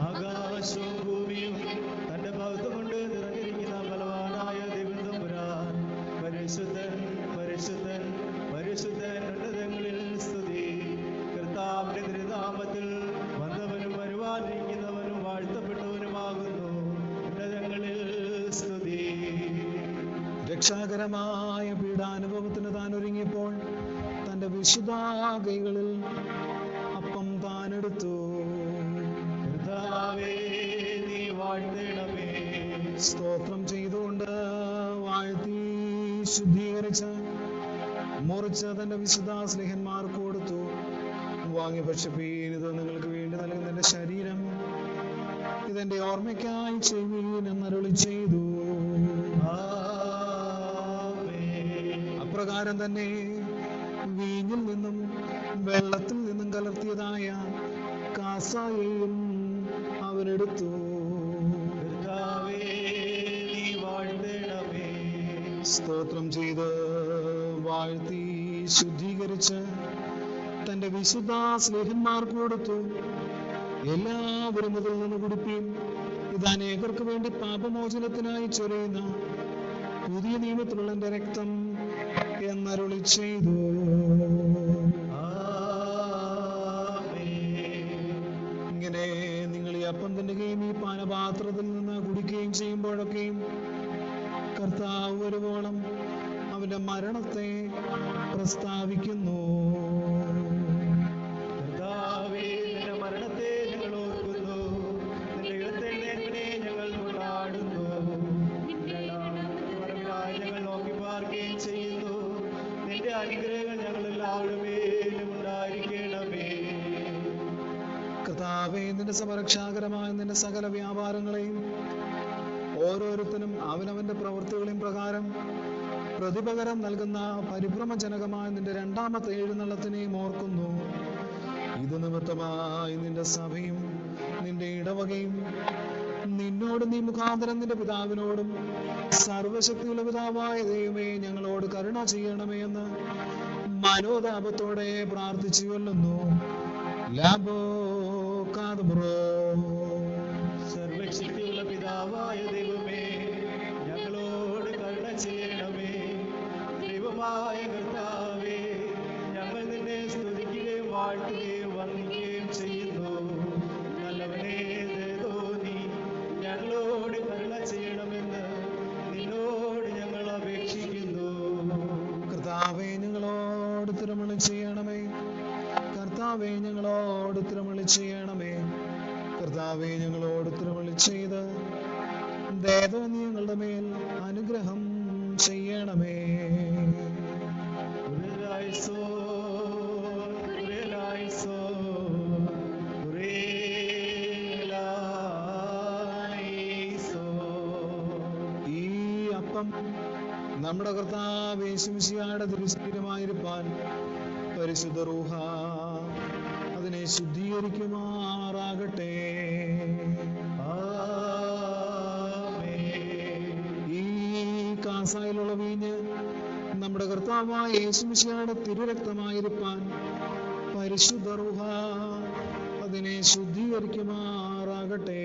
ആകാശവും ഭൂമിയും തന്റെ മഹത്വം കൊണ്ട് നിറഞ്ഞിരിക്കുന്ന ബലവാനായ ദൈവം തമ്പുരാൻ പരിശുദ്ധൻ പരിശുദ്ധൻ പരിശുദ്ധൻ ഉന്നതങ്ങളിൽ സ്തുതി. കർത്താവിന്റെ തിരുനാമത്തിൽ വന്നവനും വരുവാനിരിക്കുന്നവനും വിശുദ്ധ കൈകളിൽ അപ്പം താനെടുത്തു. കർത്താവേ, നീ വാഴ്ത്തണമേ. സ്തോത്രം ചെയ്തുകൊണ്ട് വാഴ്ത്തി ശുദ്ധീകരിച്ച് മുറിച്ച് തന്റെ വിശുദ്ധ സ്നേഹന്മാർക്ക് കൊടുത്തു. വാങ്ങി ഭക്ഷിപ്പീൻ, ഇത് നിങ്ങൾക്ക് വേണ്ടി നൽകുന്ന എന്റെ ശരീരം, ഇതെന്റെ ഓർമ്മയ്ക്കായി ചെയ്യുവീൻ എന്നരുളി ചെയ്തു. അപ്രകാരം തന്നെ വീഞ്ഞിൽ നിന്നും വെള്ളത്തിൽ നിന്നും കലർത്തിയതായ കാസായെയും അവനെടുത്തു. കർത്താവേ, നീ വാഴ്ത്തണമേ. സ്തോത്രം ചെയ്ത് വാഴ്ത്തി ശുദ്ധീകരിച്ച് തന്റെ വിശുദ്ധ സ്നേഹന്മാർക്ക് കൊടുത്തു. എല്ലാവരും ഇതിൽ നിന്ന് കുടിപ്പീൻ, ഇത് അനേകർക്ക് വേണ്ടി പാപമോചനത്തിനായി ചൊരിയുന്ന പുതിയ നിയമത്തിലുള്ള എന്റെ രക്തം എന്നരുളി ചെയ്തു. ഇങ്ങനെ നിങ്ങൾ ഈ അപ്പം തിന്നുകയും ഈ പാനപാത്രത്തിൽ നിന്ന് കുടിക്കുകയും ചെയ്യുമ്പോഴൊക്കെയും കർത്താവ് വരുവോളം അവന്റെ മരണത്തെ പ്രസ്താവിക്കുന്നു. കർത്താവേ, നിന്റെ മരണത്തെ ഞങ്ങൾ ഓർക്കുന്നു, നിന്റെ ഉയർത്തെഴുന്നേൽപ്പിനെ ഞങ്ങൾ കൊണ്ടാടുന്നു. വരവിനായി ഞങ്ങൾ നോക്കി പാർക്കുകയും ചെയ്യുന്നു. നിന്റെ അനുഗ്രഹങ്ങൾ ഞങ്ങൾ എല്ലാവരുടെ മേലും ഉണ്ടായിരിക്കണമേ. കർത്താവേ, നിന്റെ സമരക്ഷാകരമായ നിന്റെ സകല വ്യാപാരങ്ങളെയും ഓരോരുത്തരും അവനവന്റെ പ്രവൃത്തികളെയും പ്രകാരം പ്രതിപകരം നൽകുന്ന പരിഭ്രമജനകമായ നിന്റെ രണ്ടാമത്തെ എഴുന്നള്ളത്തിനെയും ഓർക്കുന്നു. ഇത് നിമിത്തമായി നിന്റെ സഭയും നിന്റെ ഇടവകയും നിന്നോട് നീ മുഖാന്തരം നിന്റെ പിതാവിനോടും സർവശക്തിയുള്ള പിതാവായ ദൈവമേ ഞങ്ങളോട് കരുണ ചെയ്യണമേ എന്ന് മനോതാപത്തോടെ പ്രാർത്ഥിച്ചു കൊല്ലുന്നു. ലാബോ കാതുബ്രോ. സർവശക്തിയുള്ള പിതാവായ ദൈവമേ ഞങ്ങളോട് കരുണ ചെയ്യണമേ. ദൈവമായ കർത്താവേ, ഞങ്ങൾ നിന്നെ സ്തുതിക്കുകയും വാഴ്ത്തുകയും വന്ദിക്കുകയും ചെയ്യുന്നു. നല്ലവനേ, ദയതോന്നി ഞങ്ങളോട് കരുണ ചെയ്യണമെന്ന് നിന്നോട് ഞങ്ങൾ അപേക്ഷിക്കുന്നു. കർത്താവേ, ഞങ്ങളോട് തിരുമണി ചെയ്യണമേ. കർത്താവേ, ഞങ്ങളോട് തിരുമണി ചെയ്യണമേ. കർത്താവേ, ഞങ്ങളോട് തിരുമണി ചെയ്ത് ദയതോന്നി ഞങ്ങളുടെ മേൽ അനുഗ്രഹം ചെയ്യണമേ. ഈ അപ്പം നമ്മുടെ കർത്താവ് യേശുമിശിഹായുടെ തിരുശരീരമായിരിക്കാൻ പരിശുദ്ധ റൂഹ അതിനെ ശുദ്ധീകരിക്കുമാറാകട്ടെ. ഈ കാസായിലുള്ള വീഞ്ഞ് നമ്മുടെ കർത്താവായ യേശുമിശിഹായുടെ തിരുരക്തമായിരിക്കാൻ പരിശുദ്ധ റൂഹ അതിനെ ശുദ്ധീകരിക്കുമാറാകട്ടെ.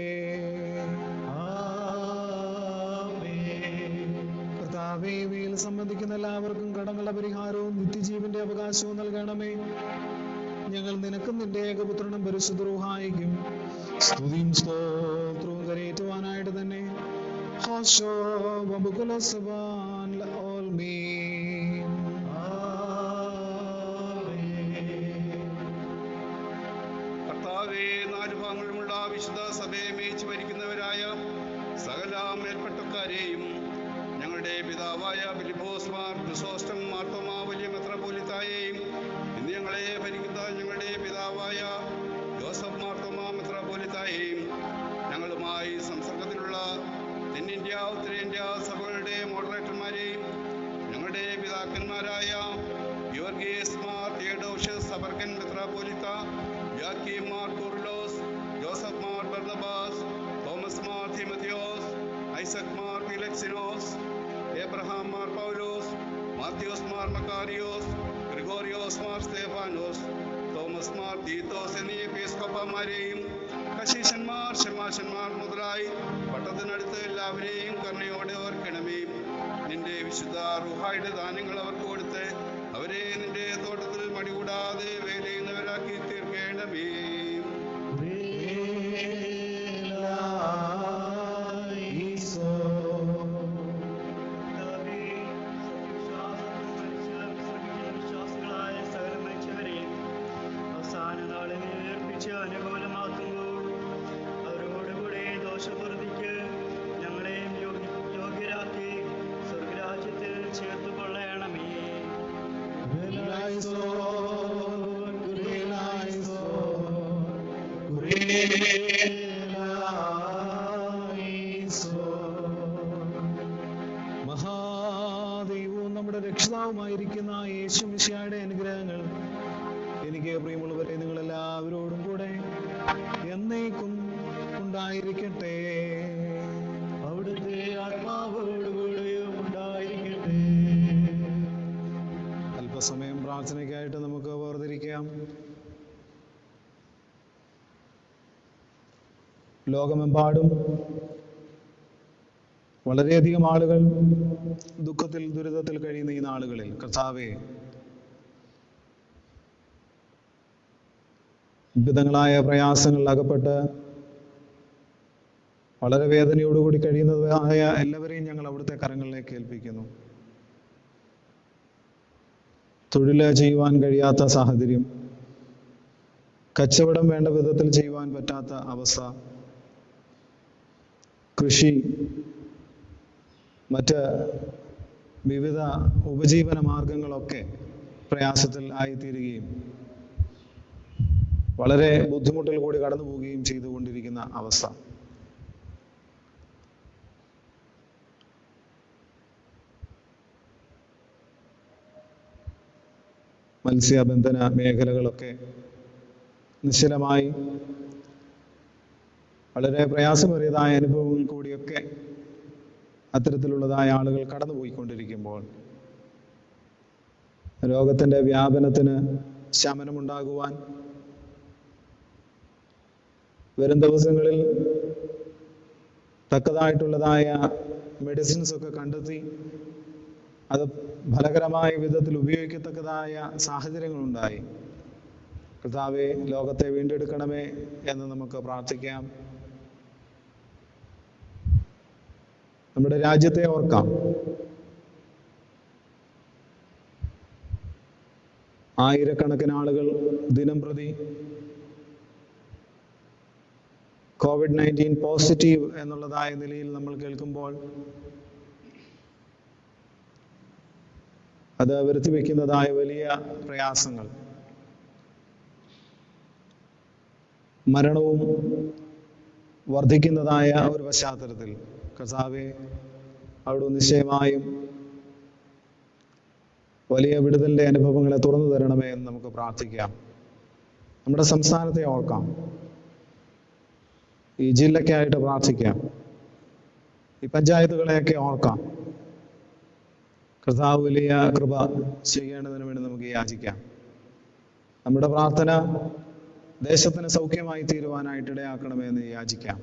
കർത്താവേ, ഇവയിൽ സംബന്ധിക്കുന്ന എല്ലാവർക്കും കടങ്ങളുടെ പരിഹാരവും നിത്യജീവന്റെ അവകാശവും നൽകണമേ. ഞങ്ങൾ നിനക്കും നിന്റെ ഏകപുത്രനും പരിശുദ്ധ റൂഹായിക്കും സ്തുതിയും സ്തോത്രവും കരയേറ്റുവാനായിട്ട് തന്നെ ഹോശോ വബുകുല സബാൻ ലഓൽമീൻ. കർത്താവേ, നാല് ഭാഗങ്ങളുമുള്ള വിശുദ്ധ സഭയെ മേയിച്ചു ഭരിക്കുന്നവരായ സകല മേൽപ്പട്ടക്കാരെയും ഞങ്ങളുടെ പിതാവായ ഫിലിപ്പോസ് മാർ ക്രിസോസ്റ്റം മാർത്തോമാ വലിയ മെത്രാപ്പോലിത്തായെയും ഇന്ന് ഞങ്ങളെ ഭരിക്കുന്ന ഞങ്ങളുടെ പിതാവായ ജോസഫ് മാർത്തോമാ മെത്രാപ്പോലിത്തായെയും ഞങ്ങളുമായി സംസർഗത്തിലുള്ള തെന്നിന്ത്യ ഉത്തരേന്ത്യ സഭകളുടെ മോഡറേറ്റർമാരെയും ഞങ്ങളുടെ പിതാക്കന്മാരായ യുവർഗീസ് മാർ തിയഡോഷ്യസ് സബർക്കൻ മെത്രാപ്പോലിത്ത, യാക്കീം മാർ കൂർലോസ്, ജോസഫ് മാർ ബർന്നബാസ്, തോമസ് മാർ തിമോഥെയോസ്, ഐസക് മാർ ഫിലക്സിനോസ്, എബ്രഹാം മാർ പൗലോസ്, മാത്യോസ് മാർ മക്കാരിയോസ്, ഗ്രിഗോറിയോസ് മാർ സ്തേഫാനോസ്, തോമസ് മാർ തീത്തോസ് എന്നീ എപ്പിസ്കോപ്പമാരെയും കശീശന്മാർ ഷമാശന്മാർ മുതലായി പട്ടത്തിനടുത്ത് എല്ലാവരെയും കരുണയോടെ ഓർക്കണമേ. നിന്റെ വിശുദ്ധ റൂഹായുടെ ദാനങ്ങൾ അവർക്ക് കൊടുത്ത് അവരെ നിന്റെ തോട്ടത്തിൽ മടികൂടാതെ വേലയുന്നവരാക്കി തീർക്കേണ്ടമേ. വിശ്വാസികളായ സകല തിരിച്ച് അനുകൂലമാക്കുമ്പോൾ അവരോടുകൂടെ ദോഷപ്രവൃത്തിക്ക് ഞങ്ങളെയും യോഗ്യരാക്കി സ്വർഗരാജ്യത്തിൽ ചേർത്തു കൊള്ളണമേ. മഹാദൈവവും നമ്മുടെ രക്ഷിതാവുമായിരിക്കുന്ന യേശു മിശിഹായുടെ അനുഗ്രഹങ്ങൾ എനിക്ക് പ്രിയമുള്ളവരെ നിങ്ങളെല്ലാവരോടും കൂടെ എന്നേക്കും ഉണ്ടായിരിക്കട്ടെ. അവിടുത്തെ ആത്മാവോടുകൂടെയും ഉണ്ടായിരിക്കട്ടെ. അല്പസമയം പ്രാർത്ഥനയ്ക്കായിട്ട് നമുക്ക് വേർതിരിക്കാം. ലോകമെമ്പാടും വളരെയധികം ആളുകൾ ദുഃഖത്തിൽ ദുരിതത്തിൽ കഴിയുന്ന ഈ നാളുകളിൽ കർത്താവേ, വിവിധങ്ങളായ പ്രയാസങ്ങളിൽ അകപ്പെട്ട് വളരെ വേദനയോടുകൂടി കഴിയുന്നതായ എല്ലാവരെയും ഞങ്ങൾ അവിടുത്തെ കരങ്ങളിലേക്ക് ഏൽപ്പിക്കുന്നു. തൊഴിൽ ചെയ്യുവാൻ കഴിയാത്ത സാഹചര്യം, കച്ചവടം വേണ്ട വിധത്തിൽ ചെയ്യുവാൻ പറ്റാത്ത അവസ്ഥ, കൃഷി, മറ്റ് വിവിധ ഉപജീവന മാർഗങ്ങളൊക്കെ പ്രയാസത്തിൽ ആയിത്തീരുകയും വളരെ ബുദ്ധിമുട്ടിൽ കൂടി കടന്നു പോവുകയും ചെയ്തുകൊണ്ടിരിക്കുന്ന അവസ്ഥ. മത്സ്യബന്ധന മേഖലകളൊക്കെ നിശ്ചലമായി വളരെ പ്രയാസമേറിയതായ അനുഭവങ്ങൾ കൂടിയൊക്കെ അത്തരത്തിലുള്ളതായ ആളുകൾ കടന്നുപോയിക്കൊണ്ടിരിക്കുമ്പോൾ രോഗത്തിൻ്റെ വ്യാപനത്തിന് ശമനമുണ്ടാകുവാൻ വരും ദിവസങ്ങളിൽ തക്കതായിട്ടുള്ളതായ മെഡിസിൻസ് ഒക്കെ കണ്ടെത്തി അത് ഫലകരമായ വിധത്തിൽ ഉപയോഗിക്കത്തക്കതായ സാഹചര്യങ്ങളുണ്ടായി. കർത്താവേ, ലോകത്തെ വീണ്ടെടുക്കണമേ എന്ന് നമുക്ക് പ്രാർത്ഥിക്കാം. നമ്മുടെ രാജ്യത്തെ ഓർക്കാം. ആയിരക്കണക്കിന് ആളുകൾ ദിനം പ്രതി COVID-19 പോസിറ്റീവ് എന്നുള്ളതായ നിലയിൽ നമ്മൾ കേൾക്കുമ്പോൾ അത് വരുത്തി വയ്ക്കുന്നതായ വലിയ പ്രയാസങ്ങൾ, മരണവും വർദ്ധിക്കുന്നതായ ഒരു പശ്ചാത്തലത്തിൽ കർത്താവേ, അവിടെ നിശ്ചയമായും വലിയ വിടുതലിന്റെ അനുഭവങ്ങളെ തുറന്നു തരണമേ എന്ന് നമുക്ക് പ്രാർത്ഥിക്കാം. നമ്മുടെ സംസ്ഥാനത്തെ ഓർക്കാം, ഈ ജില്ലയ്ക്കായിട്ട് പ്രാർത്ഥിക്കാം, ഈ പഞ്ചായത്തുകളെയൊക്കെ ഓർക്കാം. കർത്താവ് വലിയ കൃപ ചെയ്യേണ്ടതിന് വേണ്ടി നമുക്ക് യാചിക്കാം. നമ്മുടെ പ്രാർത്ഥന ദേശത്തിന് സൗഖ്യമായി തീരുവാനായിട്ട് ഇടയാക്കണമേ എന്ന് യാചിക്കാം.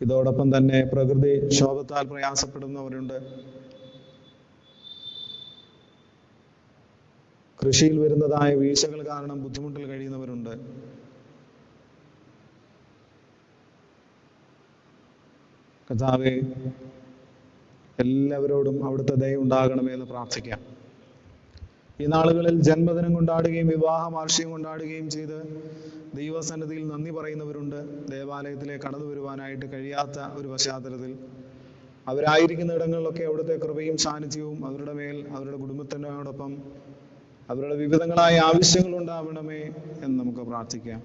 ഇതോടൊപ്പം തന്നെ പ്രകൃതി ക്ഷോഭത്താൽ പ്രയാസപ്പെടുന്നവരുണ്ട്. കൃഷിയിൽ വരുന്നതായ വീഴ്ചകൾ കാരണം ബുദ്ധിമുട്ടിൽ കഴിയുന്നവരുണ്ട്. കർത്താവേ, എല്ലാവരോടും അവിടുത്തെ ദയ ഉണ്ടാകണമേ എന്ന് പ്രാർത്ഥിക്കാം. ഈ നാളുകളിൽ ജന്മദിനം കൊണ്ടാടുകയും വിവാഹ വാർഷികം കൊണ്ടാടുകയും ചെയ്ത് ദൈവസന്നിധിയിൽ നന്ദി പറയുന്നവരുണ്ട്. ദേവാലയത്തിലേക്ക് കടന്നു വരുവാനായിട്ട് കഴിയാത്ത ഒരു പശ്ചാത്തലത്തിൽ അവരായിരിക്കുന്ന ഇടങ്ങളിലൊക്കെ അവിടുത്തെ കൃപയും സാന്നിധ്യവും അവരുടെ മേൽ, അവരുടെ കുടുംബത്തിനോടൊപ്പം അവരുടെ വിവിധങ്ങളായ ആവശ്യങ്ങൾ ഉണ്ടാവണമേ എന്ന് നമുക്ക് പ്രാർത്ഥിക്കാം.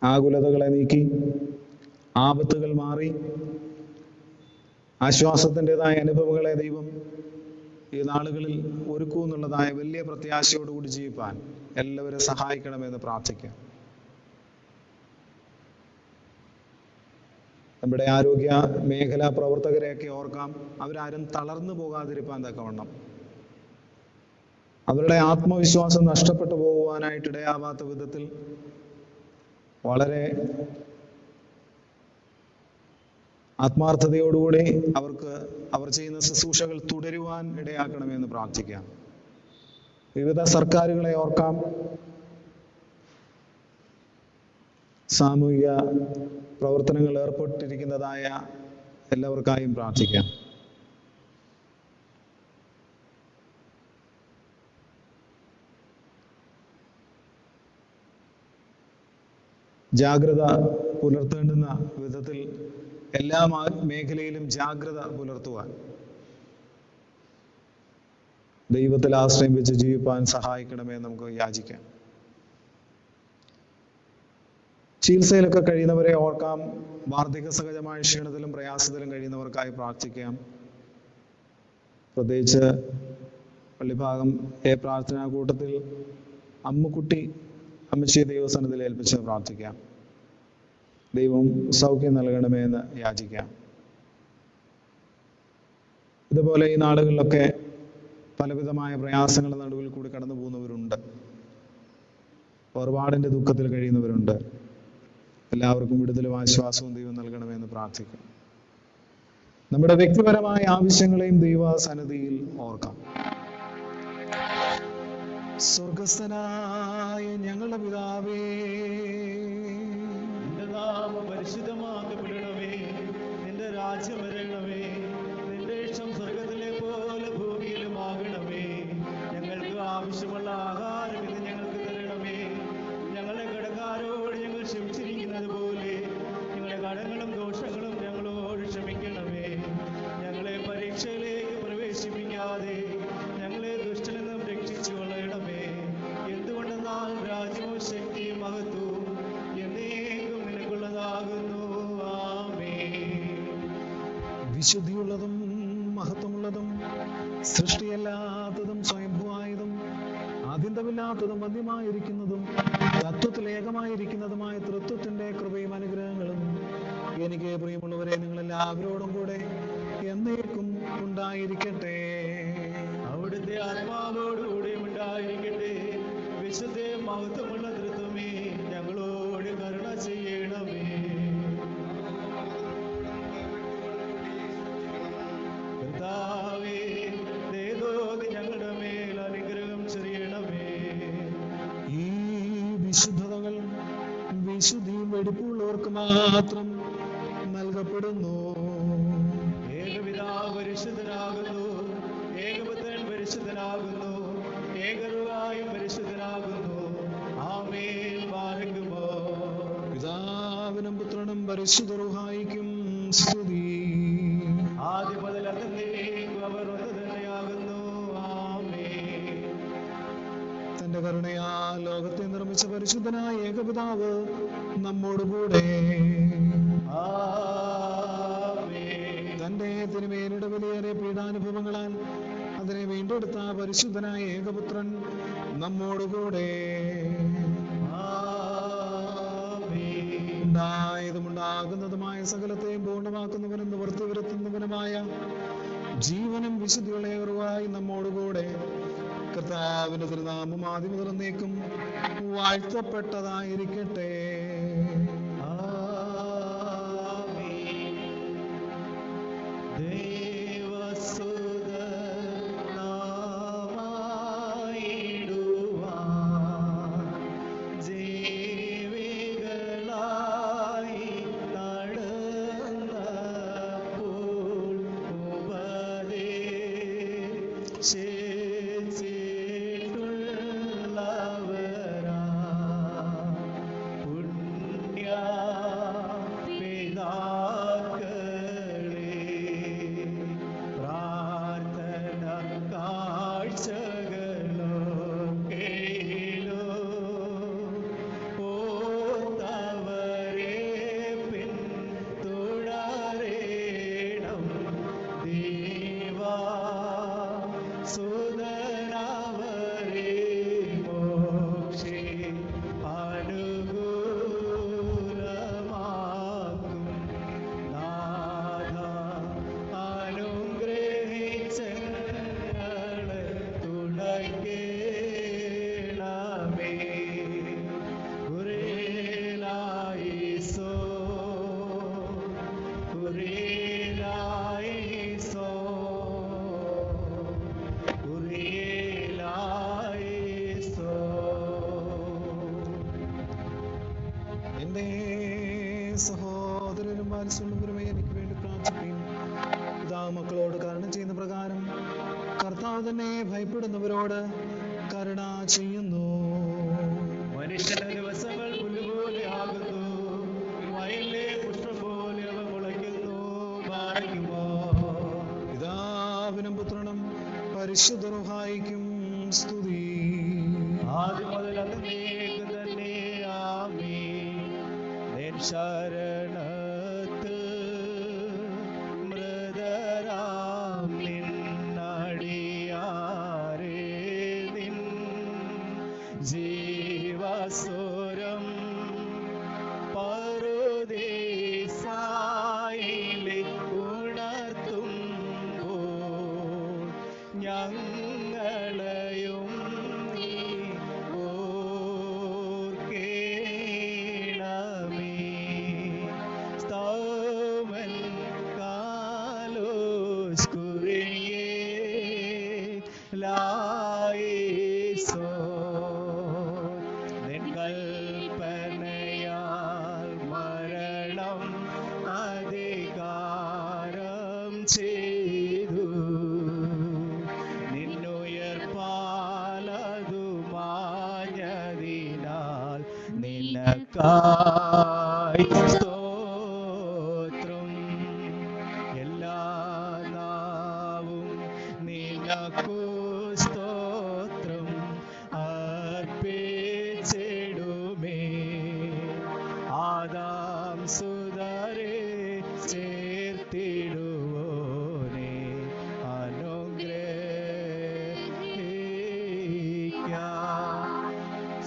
ആകുലതകളെ നീക്കി ആപത്തുകൾ മാറി ആശ്വാസത്തിൻ്റെതായ അനുഭവങ്ങളെ ദൈവം ഈ നാളുകളിൽ ഒരുക്കുമെന്നുള്ളതായ വലിയ പ്രത്യാശയോടുകൂടി ജീവിപ്പാൻ എല്ലാവരും സഹായിക്കണമെന്ന് പ്രാർത്ഥിക്കാം. നമ്മുടെ ആരോഗ്യ മേഖലാ പ്രവർത്തകരെയൊക്കെ ഓർക്കാം. അവരാരും തളർന്നു പോകാതിരിക്കാൻ തക്കവണ്ണം, അവരുടെ ആത്മവിശ്വാസം നഷ്ടപ്പെട്ടു പോകുവാനായിട്ട് ഇടയാവാത്ത വിധത്തിൽ വളരെ ആത്മാർത്ഥതയോടുകൂടി അവർ ചെയ്യുന്ന ശുശ്രൂഷകൾ തുടരുവാൻ ഇടയാക്കണമെന്ന് പ്രാർത്ഥിക്കാം. വിവിധ സർക്കാരുകളെ ഓർക്കാം. സാമൂഹിക പ്രവർത്തനങ്ങളിൽ ഏർപ്പെട്ടിരിക്കുന്നതായ എല്ലാവർക്കായും പ്രാർത്ഥിക്കാം. ജാഗ്രത പുലർത്തേണ്ടുന്ന വിധത്തിൽ എല്ലാ മേഖലയിലും ജാഗ്രത പുലർത്തുവാൻ ദൈവത്തിൽ ആശ്രയം വെച്ച് ജീവിപ്പാൻ സഹായിക്കണമേ നമുക്ക് യാചിക്കാം. ചികിത്സയിലൊക്കെ കഴിയുന്നവരെ ഓർക്കാം. വാർദ്ധക്യ സഹജമായ ക്ഷീണത്തിലും പ്രയാസത്തിലും കഴിയുന്നവർക്കായി പ്രാർത്ഥിക്കാം. പ്രത്യേകിച്ച് പള്ളിഭാഗം പ്രാർത്ഥനാ കൂട്ടത്തിൽ അമ്മച്ചിയെ ദൈവസന്നിധിയിൽ ഏൽപ്പിച്ച് പ്രാർത്ഥിക്കാം. ദൈവം സൗഖ്യം നൽകണമേ എന്ന് യാചിക്കാം. ഇതുപോലെ ഈ നാടുകളിലൊക്കെ പലവിധമായ പ്രയാസങ്ങളുടെ നടുവിൽ കൂടി കടന്നു പോകുന്നവരുണ്ട്. ഒരുപാടിൻ്റെ ദുഃഖത്തിൽ കഴിയുന്നവരുണ്ട്. എല്ലാവർക്കും വിടുതലും ആശ്വാസവും ദൈവം നൽകണമെന്ന് പ്രാർത്ഥിക്കാം. നമ്മുടെ വ്യക്തിപരമായ ആവശ്യങ്ങളെയും ദൈവസന്നിധിയിൽ ഓർക്കാം. സ്വർഗസ്ഥനായ ഞങ്ങളുടെ പിതാവേ, നിന്റെ നാമം പരിശുദ്ധമാക്കപ്പെടണമേ. നിന്റെ രാജ്യം വരണമേ. നിന്റെ ഇഷ്ടം സ്വർഗത്തിലെ പോലെ ഭൂമിയിലും ആകണമേ. ഞങ്ങൾക്ക് ആവശ്യമുള്ള ആഹാരം ഇത് ഞങ്ങൾക്ക് തരണമേ. ഞങ്ങളുടെ കടക്കാരോട് ഞങ്ങൾ ക്ഷമിച്ചിരിക്കുന്നത് പോലെ ഞങ്ങളുടെ കടങ്ങളും ദോഷങ്ങളും ഞങ്ങളോട് ക്ഷമിക്കണമേ. ഞങ്ങളെ പരീക്ഷയിലേക്ക് പ്രവേശിപ്പിക്കാതെ ഞങ്ങളെ ദുഷ്ടനെന്നും രക്ഷിച്ചു കൊള്ളണമേ. എന്തുകൊണ്ടെന്നാൽ രാജ്യവും ശക്തിയും മഹത്വവും എന്നേക്കും നിനക്കുള്ളതാകുന്നു. ആമേൻ. വിശുദ്ധിയുള്ളതും മഹത്വമുള്ളതും സൃഷ്ടിയല്ലാത്തതും സ്വയംഭൂവായതും ആദ്യന്തമില്ലാത്തതും മധ്യമായിരിക്കുന്നതും തത്വത്തിൽ ഏകമായിരിക്കുന്നതുമായ തൃത്വത്തിന്റെ കൃപയും അനുഗ്രഹങ്ങളും എനിക്ക് പ്രിയമുള്ളവരെ നിങ്ങളെല്ലാവരോടും കൂടെ എന്നേക്കും ഉണ്ടായിരിക്കട്ടെ. അവിടുത്തെ ആത്മാവോടുകൂടെ ഉണ്ടായിരിക്കട്ടെ. വിശുദ്ധ മഹത്വമുള്ള തൃത്വമേ, ഞങ്ങളോട് കരുണ ചെയ്യണമേ. കർത്താവേ, ദയതോന്നി ഞങ്ങളുടെ മേൽ അനുഗ്രഹം ചൊരിയണമേ. ഈ വിശുദ്ധതകൾ വിശുദ്ധിയും വെടിപ്പുള്ളവർക്ക് മാത്രം നൽകപ്പെടുന്നു. ഏകപിതാവ് പരിശുദ്ധനാകുന്നു. ഏകപുത്രൻ പരിശുദ്ധനാകുന്നു. ഏകരുവായും പരിശുദ്ധനാകുന്നു. ആമേൻ. പാരക്കുമോ. പിതാവിനും പുത്രനും പരിശുദ്ധ റൂഹായിക്കും സ്തുതി. ആദ്യം മുതൽ എന്നേക്കും അവർ ഒന്ന് തന്നെയാകുന്നു. ആമേൻ. തന്റെ കരുണയാൽ ലോകത്തെ നിർമ്മിച്ച പരിശുദ്ധനായ ഏകപിതാവ് നമ്മോടുകൂടെ. ആമേൻ. തന്റെ തിരുമേനിയുടെ വിലയേറിയ പീഡാനുഭവങ്ങളാൽ അതിനെ വീണ്ടെടുത്ത പരിശുദ്ധനായ ഏകപുത്രൻ നമ്മോടുകൂടെ. ആമേൻ. ഉണ്ടായതും ഉണ്ടാകുന്നതുമായ സകലത്തെയും പൂർണ്ണമാക്കുന്നവനും നിവൃത്തി വരുത്തുന്നവനുമായ ജീവനും വിശുദ്ധിയുള്ള ഏകറുവായി നമ്മോടുകൂടെ. കർത്താവിന്റെ തിരുനാമം ആദ്യം മുതൽ എന്നേക്കും വാഴ്ത്തപ്പെട്ടതായിരിക്കട്ടെ. ഉന്നതങ്ങളിൽ കർത്താവ് തന്നെ ഭയപ്പെടുന്നവരോട് കരുണ ചെയ്യുന്നു. മനുഷ്യന്റെ ദിവസങ്ങൾ പുല്ലുപോലെ ആകുന്നു, വയലിലെ പുഷ്പം പോലെ അവ മുളയ്ക്കുന്നു. പിതാവിനും പുത്രനും പരിശുദ്ധ റൂഹായിക്കും സ്തുതി. ആദ്യം മുതൽ എന്നേക്കും തന്നെ ആമേൻ. നിൻ ശരണത്തിൽ മൃതരാം നിന്നടിയാരേ നിൻ ജീവസ്വരം പറുദീസായിലെ ഉണർത്തുമ്പോൾ ഞങ്ങളെയും നീ ഓർക്കേണമേ. സ്തവൻ കാലോസ് കുറിയേ ലായേസോ നിൻ കൽപ്പനയാൽ മരണം അധികാരം ചെയ്തു. നിന്നുയർപ്പാലതു മാഞ്ഞതിനാൽ നിനക്കായി സ്തോത്രം. എല്ലാ നാവും നിനക്കു സ്തോത്രം അർപ്പിച്ചിടുമേ. ആദാം സുതരെ ചേർത്തിടുവോനെ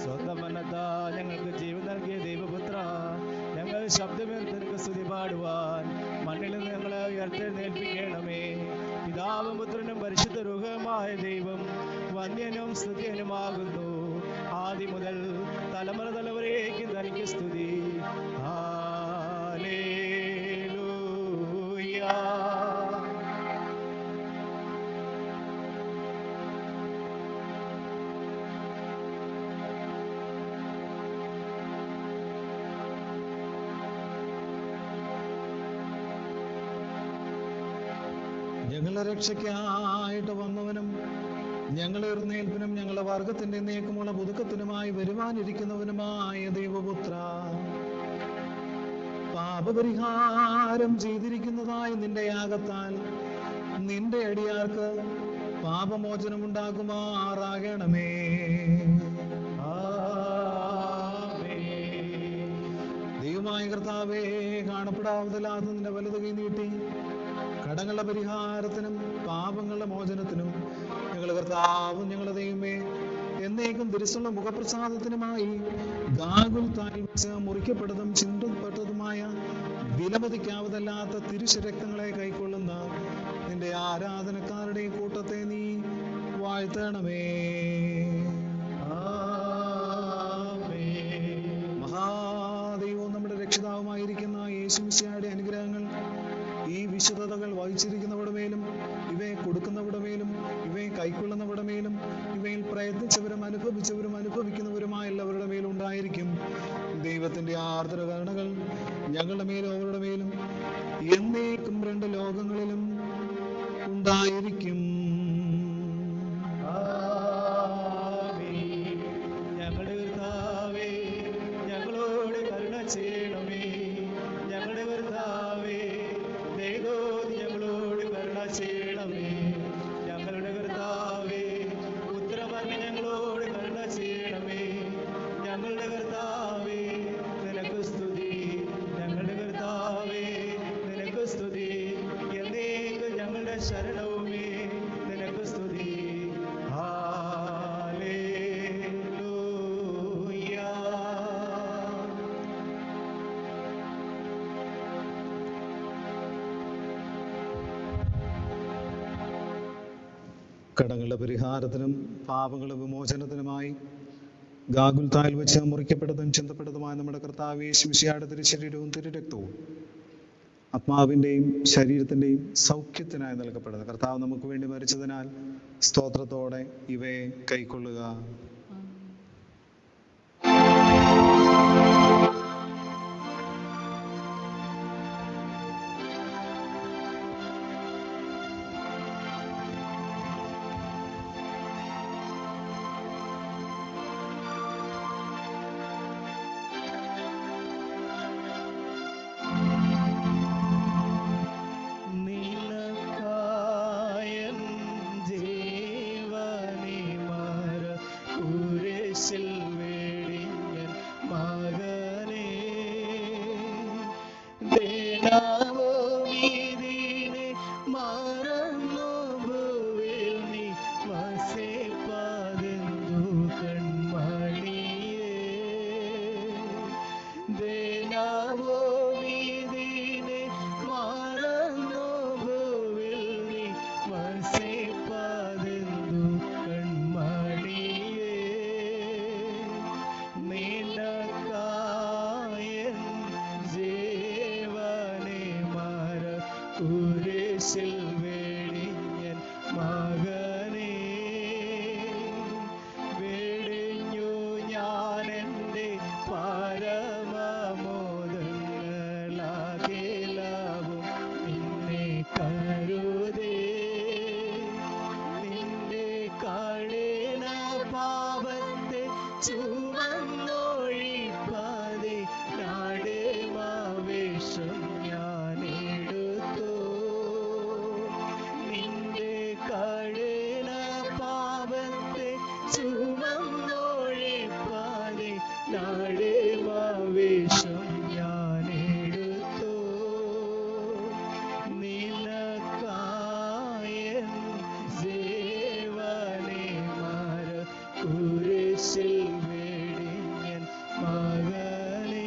സ്വന്തം മനത്താ ഞങ്ങൾക്ക് ജീവൻ നൽകിയ ദൈവപുത്ര, ഞങ്ങൾ ശബ്ദമേർത്ത് നിനക്ക് സ്തുതി പാടുവാൻ മണ്ണിൽ നിന്ന് ഞങ്ങളെ ഉയർത്തെഴുന്നേൽപ്പിക്കണമേ. പിതാവും പുത്രനും പരിശുദ്ധ രൂപമായ ദൈവം വന്യനും സ്തുത്യനുമാകുന്നു. ആദ്യം മുതൽ തലമുറ തലമുറയേക്കും തനിക്ക് സ്തുതി. ഹല്ലേലൂയ. ഞങ്ങളുടെ രക്ഷയ്ക്കായിട്ട് വന്നവനും ഞങ്ങളെ എഴുന്നേൽപ്പിനും ഞങ്ങളുടെ വർഗത്തിന്റെ നീക്കമുള്ള പുതുക്കത്തിനുമായി വരുവാനിരിക്കുന്നവനുമായ ദൈവപുത്ര, പാപപരിഹാരം ചെയ്തിരിക്കുന്നതായ നിന്റെ യാഗത്താൽ നിന്റെ അടിയാർക്ക് പാപമോചനമുണ്ടാകുമാറാകണമേ. ദൈവമായ കർത്താവേ, കാണപ്പെടാവതല്ലാത്ത നിന്റെ വലതു കൈ നീട്ടി കടങ്ങളുടെ പരിഹാരത്തിനും പാപങ്ങളുടെ മോചനത്തിനും ഞങ്ങളുടെ കർത്താവും ഞങ്ങളുടെ ദൈവമേ എന്നേക്കും തിരുസുള്ള മുഖപ്രസാദത്തിനുമായി ഗാഗുൽത്തായിൽ വെച്ച് മുറിക്കപ്പെട്ടതും ചിന്തപ്പെട്ടതുമായ വിലമതിക്കാവതല്ലാത്ത തിരുശരക്തങ്ങളെ കൈക്കൊള്ളുന്ന നിന്റെ ആരാധനക്കാരുടെ കൂട്ടത്തെ നീ വാഴ്ത്തണമേ. മഹാദൈവവും നമ്മുടെ രക്ഷിതാവുമായിരിക്കുന്ന യേശുമിശിഹായുടെ അനുഗ്രഹങ്ങൾ ഈ വിശുദ്ധതകൾ വഹിച്ചിരിക്കുന്നവരുടെ മേലും ഇവയെ കൊടുക്കുന്നവരുടെ മേലും ഇവയെ കൈക്കൊള്ളുന്നവരുടെ മേലും ഇവയിൽ പ്രയത്നിച്ചവരും അനുഭവിച്ചവരും അനുഭവിക്കുന്നവരുമായ എല്ലാവരുടെ മേലും ഉണ്ടായിരിക്കും. ദൈവത്തിന്റെ ആർദ്ര കരുണകൾ ഞങ്ങളുടെ മേലും അവരുടെ മേലും എന്നേക്കും രണ്ട് ലോകങ്ങളിലും ഉണ്ടായിരിക്കും. ഞങ്ങളുടെ കർത്താവേ, ഞങ്ങളോട് കരുണ ചെയ്യണമേ. ഞങ്ങളുടെ കർത്താവേ, ദൈവം ഞങ്ങളോട് കരുണ ചെയ്യണമേ. ഞങ്ങളുടെ കർത്താവേ, ഉത്തരമറിഞ്ഞ് ഞങ്ങളോട് കരുണ ചെയ്യണമേ. ഞങ്ങളുടെ കർത്താവേ, നിനക്ക് സ്തുതി. ഞങ്ങളുടെ കർത്താവേ, നിനക്ക് സ്തുതി. എന്നേക്കും ഞങ്ങളുടെ ശരണവുമേ, നിനക്ക് സ്തുതി. ഹല്ലേലൂയ. കടങ്ങളുടെ പരിഹാരത്തിനും പാപങ്ങളുടെ വിമോചനത്തിനുമായി ഗാഗുൽത്തായിൽ വെച്ച് മുറിക്കപ്പെട്ടതും ചിന്തപ്പെട്ടതുമായ നമ്മുടെ കർത്താവ് യേശുമിശിഹായുടെ തിരുശരീരവും തിരുരക്തവും ആത്മാവിൻ്റെയും ശരീരത്തിൻ്റെയും സൗഖ്യത്തിനായി നൽകപ്പെടുന്നത് കർത്താവ് നമുക്ക് വേണ്ടി മരിച്ചതിനാൽ സ്തോത്രത്തോടെ ഇവയെ കൈക്കൊള്ളുക. നീതിനെ മറന്നു ഭൂവിൽ നീ വസിപ്പതെന്തു കൺമണിയേ. നീതിനെ മറന്നു ഭൂവിൽ നീ വസിപ്പതെന്തു കൺമണിയേ. നിനക്കായൻ ജീവനെ മര കുരിശിൽ വെടിഞ്ഞൻ മകനേ. വെടിഞ്ഞു ഞാനെൻ്റെ പരമമോദങ്ങളാകിലവും നിന്നെ കരുതേ. നിന്റെ കഠിന പാപത്തെ ചുമന്നൊഴിപ്പാതെ നാടേമാവേശം ഞാനെടുത്തു. നിന്റെ കഠിന പാപത്തെ ചുമന്നൊഴിപ്പാതെ നാടേമാവേശം ഞാനെടുത്തു. നിനക്കായൻ ജീവനെ മര കുരിശിൽ വെടിഞ്ഞൻ മകനേ.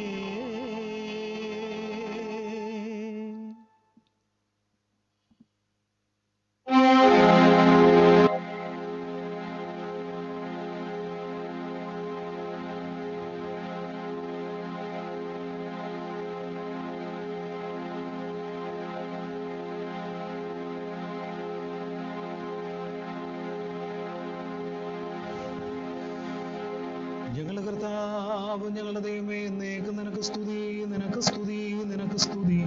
ഞങ്ങളുടെ കർത്താവ് ഞങ്ങളുടെ ദൈവമേ, എന്നേക്കും നിനക്ക് സ്തുതി, നിനക്ക് സ്തുതി, നിനക്ക് സ്തുതി.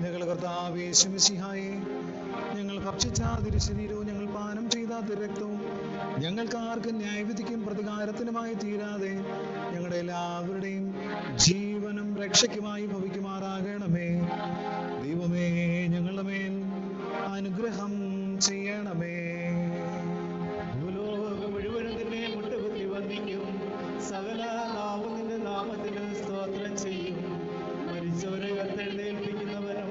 ഞങ്ങളുടെ കർത്താവ് യേശു മിശിഹായേ, ഞങ്ങൾ ഭക്ഷിച്ച തിരുശരീരവും ഞങ്ങൾ പാനം ചെയ്ത തിരുരക്തവും ഞങ്ങൾക്ക് ആർക്കും ന്യായവിധിക്കും പ്രതികാരത്തിനുമായി തീരാതെ ഞങ്ങളുടെ എല്ലാവരുടെയും ജീവനും രക്ഷയ്ക്കുമായി ഭവിക്കുമാറാകണമേ. ദൈവമേ, ഞങ്ങളുടെ മേൽ അനുഗ്രഹം ചെയ്യണമേ. ഭൂലോകം മുഴുവനും നിന്നെ മുട്ടുകുത്തി വന്ദിക്കും. സകല നാവും നിന്റെ നാമത്തിന് സ്തോത്രം ചെയ്യും. മരിച്ചവരെ ഉയർത്തെഴുന്നേൽപ്പിക്കുന്നവനും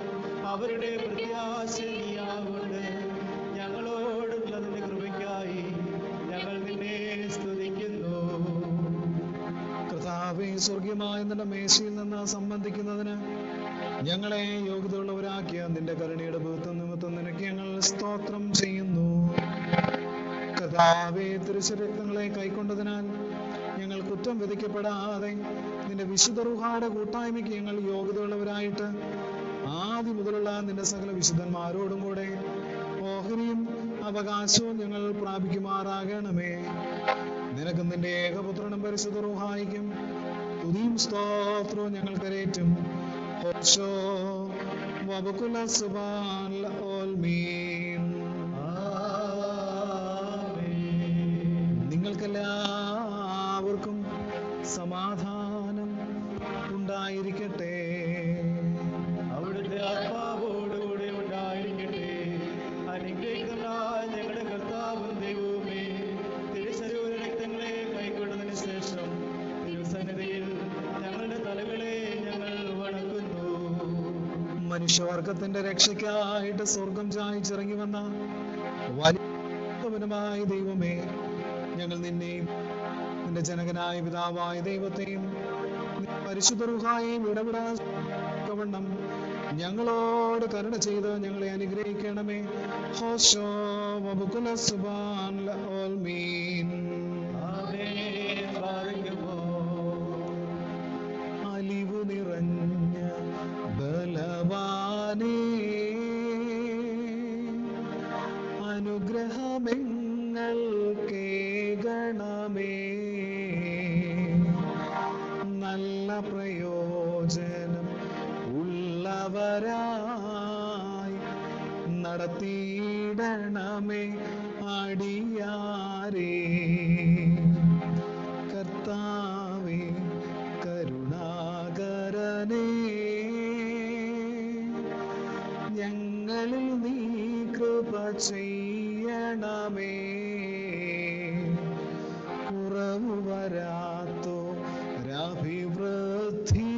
അവരുടെ പ്രത്യാശ നീയാകൊണ്ട് ഞങ്ങളോടുള്ള നിന്റെ കൃപയ്ക്കായി ഞങ്ങൾ നിന്നെ സ്തുതിക്കുന്നു. കർത്താവേ, സ്വർഗീയമായ നിന്റെ മേശയിൽ നിന്ന് സംബന്ധിക്കുന്നതിന് ഞങ്ങളെ യോഗ്യതയുള്ളവരാക്കിയ നിന്റെ കരുണയുടെ ബഹുത്വം നിമിത്തം നിനക്ക് ഞങ്ങൾ സ്തോത്രം ചെയ്യുന്നു. കർത്താവേ, തിരുശരീരങ്ങളെ കൈക്കൊണ്ടതിനാൽ ഞങ്ങൾ കുറ്റം വിധിക്കപ്പെടാതെ നിന്റെ വിശുദ്ധ റൂഹായുടെ കൂട്ടായ്മയ്ക്ക് ഞങ്ങൾ യോഗ്യതയുള്ളവരായിട്ട് ആദ്യം മുതലുള്ള നിന്റെ സകല വിശുദ്ധന്മാരോടും കൂടെ ഓഹരിയും അവകാശവും ഞങ്ങൾ പ്രാപിക്കുമാറാകണമേ. നിനക്കും നിന്റെ ഏകപുത്രനും പരിശുദ്ധ റൂഹായിക്കും തുതിയും സ്തോത്രവും ഞങ്ങൾ കരേറ്റും. ഹോശോ വബകുല സുബാൻ ഓൽമീൻ. നിങ്ങൾക്കെല്ലാവർക്കും സമാധാനം ഉണ്ടായിരിക്കട്ടെ. അവിടുത്തെ ആത്മാവോടുകൂടെ ഉണ്ടായിരിക്കട്ടെ. അനുഗ്രഹിക്കുന്ന ഞങ്ങളുടെ കർത്താവും ദൈവവുമേ, തിരുശരീര രക്തങ്ങളെ കൈക്കൊണ്ടതിന് ശേഷം തിരുസന്നിധിയിൽ ഞങ്ങളുടെ തലകളെ ഞങ്ങൾ വണങ്ങുന്നു. മനുഷ്യവർഗത്തിന്റെ രക്ഷയ്ക്കായിട്ട് സ്വർഗം ചായച്ചിറങ്ങി വന്ന വലിയവനുമായ ദൈവമേ, ഞങ്ങൾ നിന്നെയും നിന്റെ ജനകനായ പിതാവായ ദൈവത്തെയും പരിശുദ്ധ റൂഹായെയും ഇടപെടാവണ്ണം ഞങ്ങളോട് കരുണ ചെയ്ത് ഞങ്ങളെ അനുഗ്രഹിക്കണമേ. ഹോശോ വബകുല സുബാൻ ഓൽമീൻ. ആമേൻ. ബാരക്കുമോ. അലിവു നിറഞ്ഞ ബലവാനേ, അനുഗ്രഹമെങ്ങൾക്കേകണമേ. നല്ല പ്രയോജനം ഉള്ളവരായി നടത്തിയിടണമേ അടിയാരേ. കർത്താവേ, കരുണാകരനേ, ഞങ്ങളിൽ നീ കൃപ ചെയ്യണമേ. കുറവു വരാത്തോ രഭിവൃദ്ധി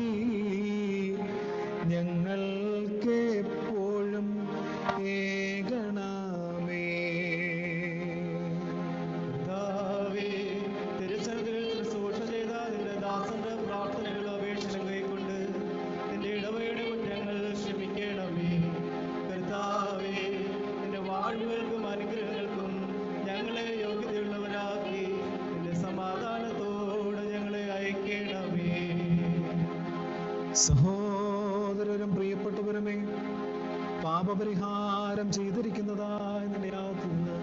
സഹോദരരും പ്രിയപ്പെട്ടവരുമേ, പാപപരിഹാരം ചെയ്തിരിക്കുന്നതായ നിലയാത്തിൽ നിന്ന്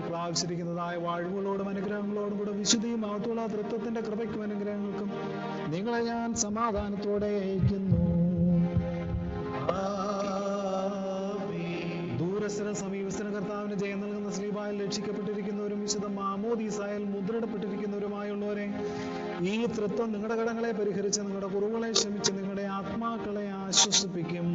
പ്രാപിച്ചിരിക്കുന്നതായ വാഴ്വുകളോടും അനുഗ്രഹങ്ങളോടും കൂടെ വിശുദ്ധിയും മഹത്വമുള്ള തൃത്വത്തിന്റെ കൃപയ്ക്കും അനുഗ്രഹങ്ങൾക്കും നിങ്ങളെ ഞാൻ സമാധാനത്തോടെ അയക്കുന്നു. ദൂരസ്ഥന സമീപസ്ഥന കർത്താവിന് ജയം നൽകുന്ന ശ്രീബായിൽ രക്ഷിക്കപ്പെട്ടിരിക്കുന്നവരും വിശുദ്ധ മാമോദീസായിൽ മുദ്രയിടപ്പെട്ടിരിക്കുന്നവരുമായുള്ളവരെ, ഈ തൃത്വം നിങ്ങളുടെ കടങ്ങളെ പരിഹരിച്ച് നിങ്ങളുടെ കുറവുകളെ ക്ഷമിച്ച് നിങ്ങളുടെ ആത്മാക്കളെ ആശ്വസിപ്പിക്കും.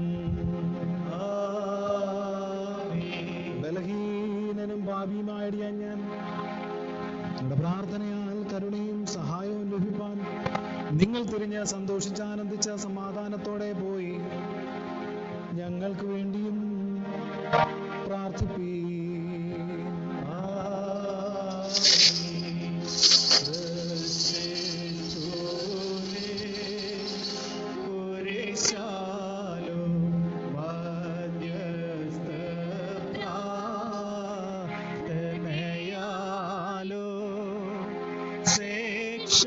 ബലഹീനനും പാപിയുമായിടിയ ഞാൻ നിങ്ങളുടെ പ്രാർത്ഥനയാൽ കരുണയും സഹായവും ലഭിപ്പാൻ നിങ്ങൾ തിരിഞ്ഞ് സന്തോഷിച്ച് ആനന്ദിച്ച സമാധാനത്തോടെ പോയി ഞങ്ങൾക്ക് വേണ്ടിയും പ്രാർത്ഥിപ്പീ. ശിക്ഷ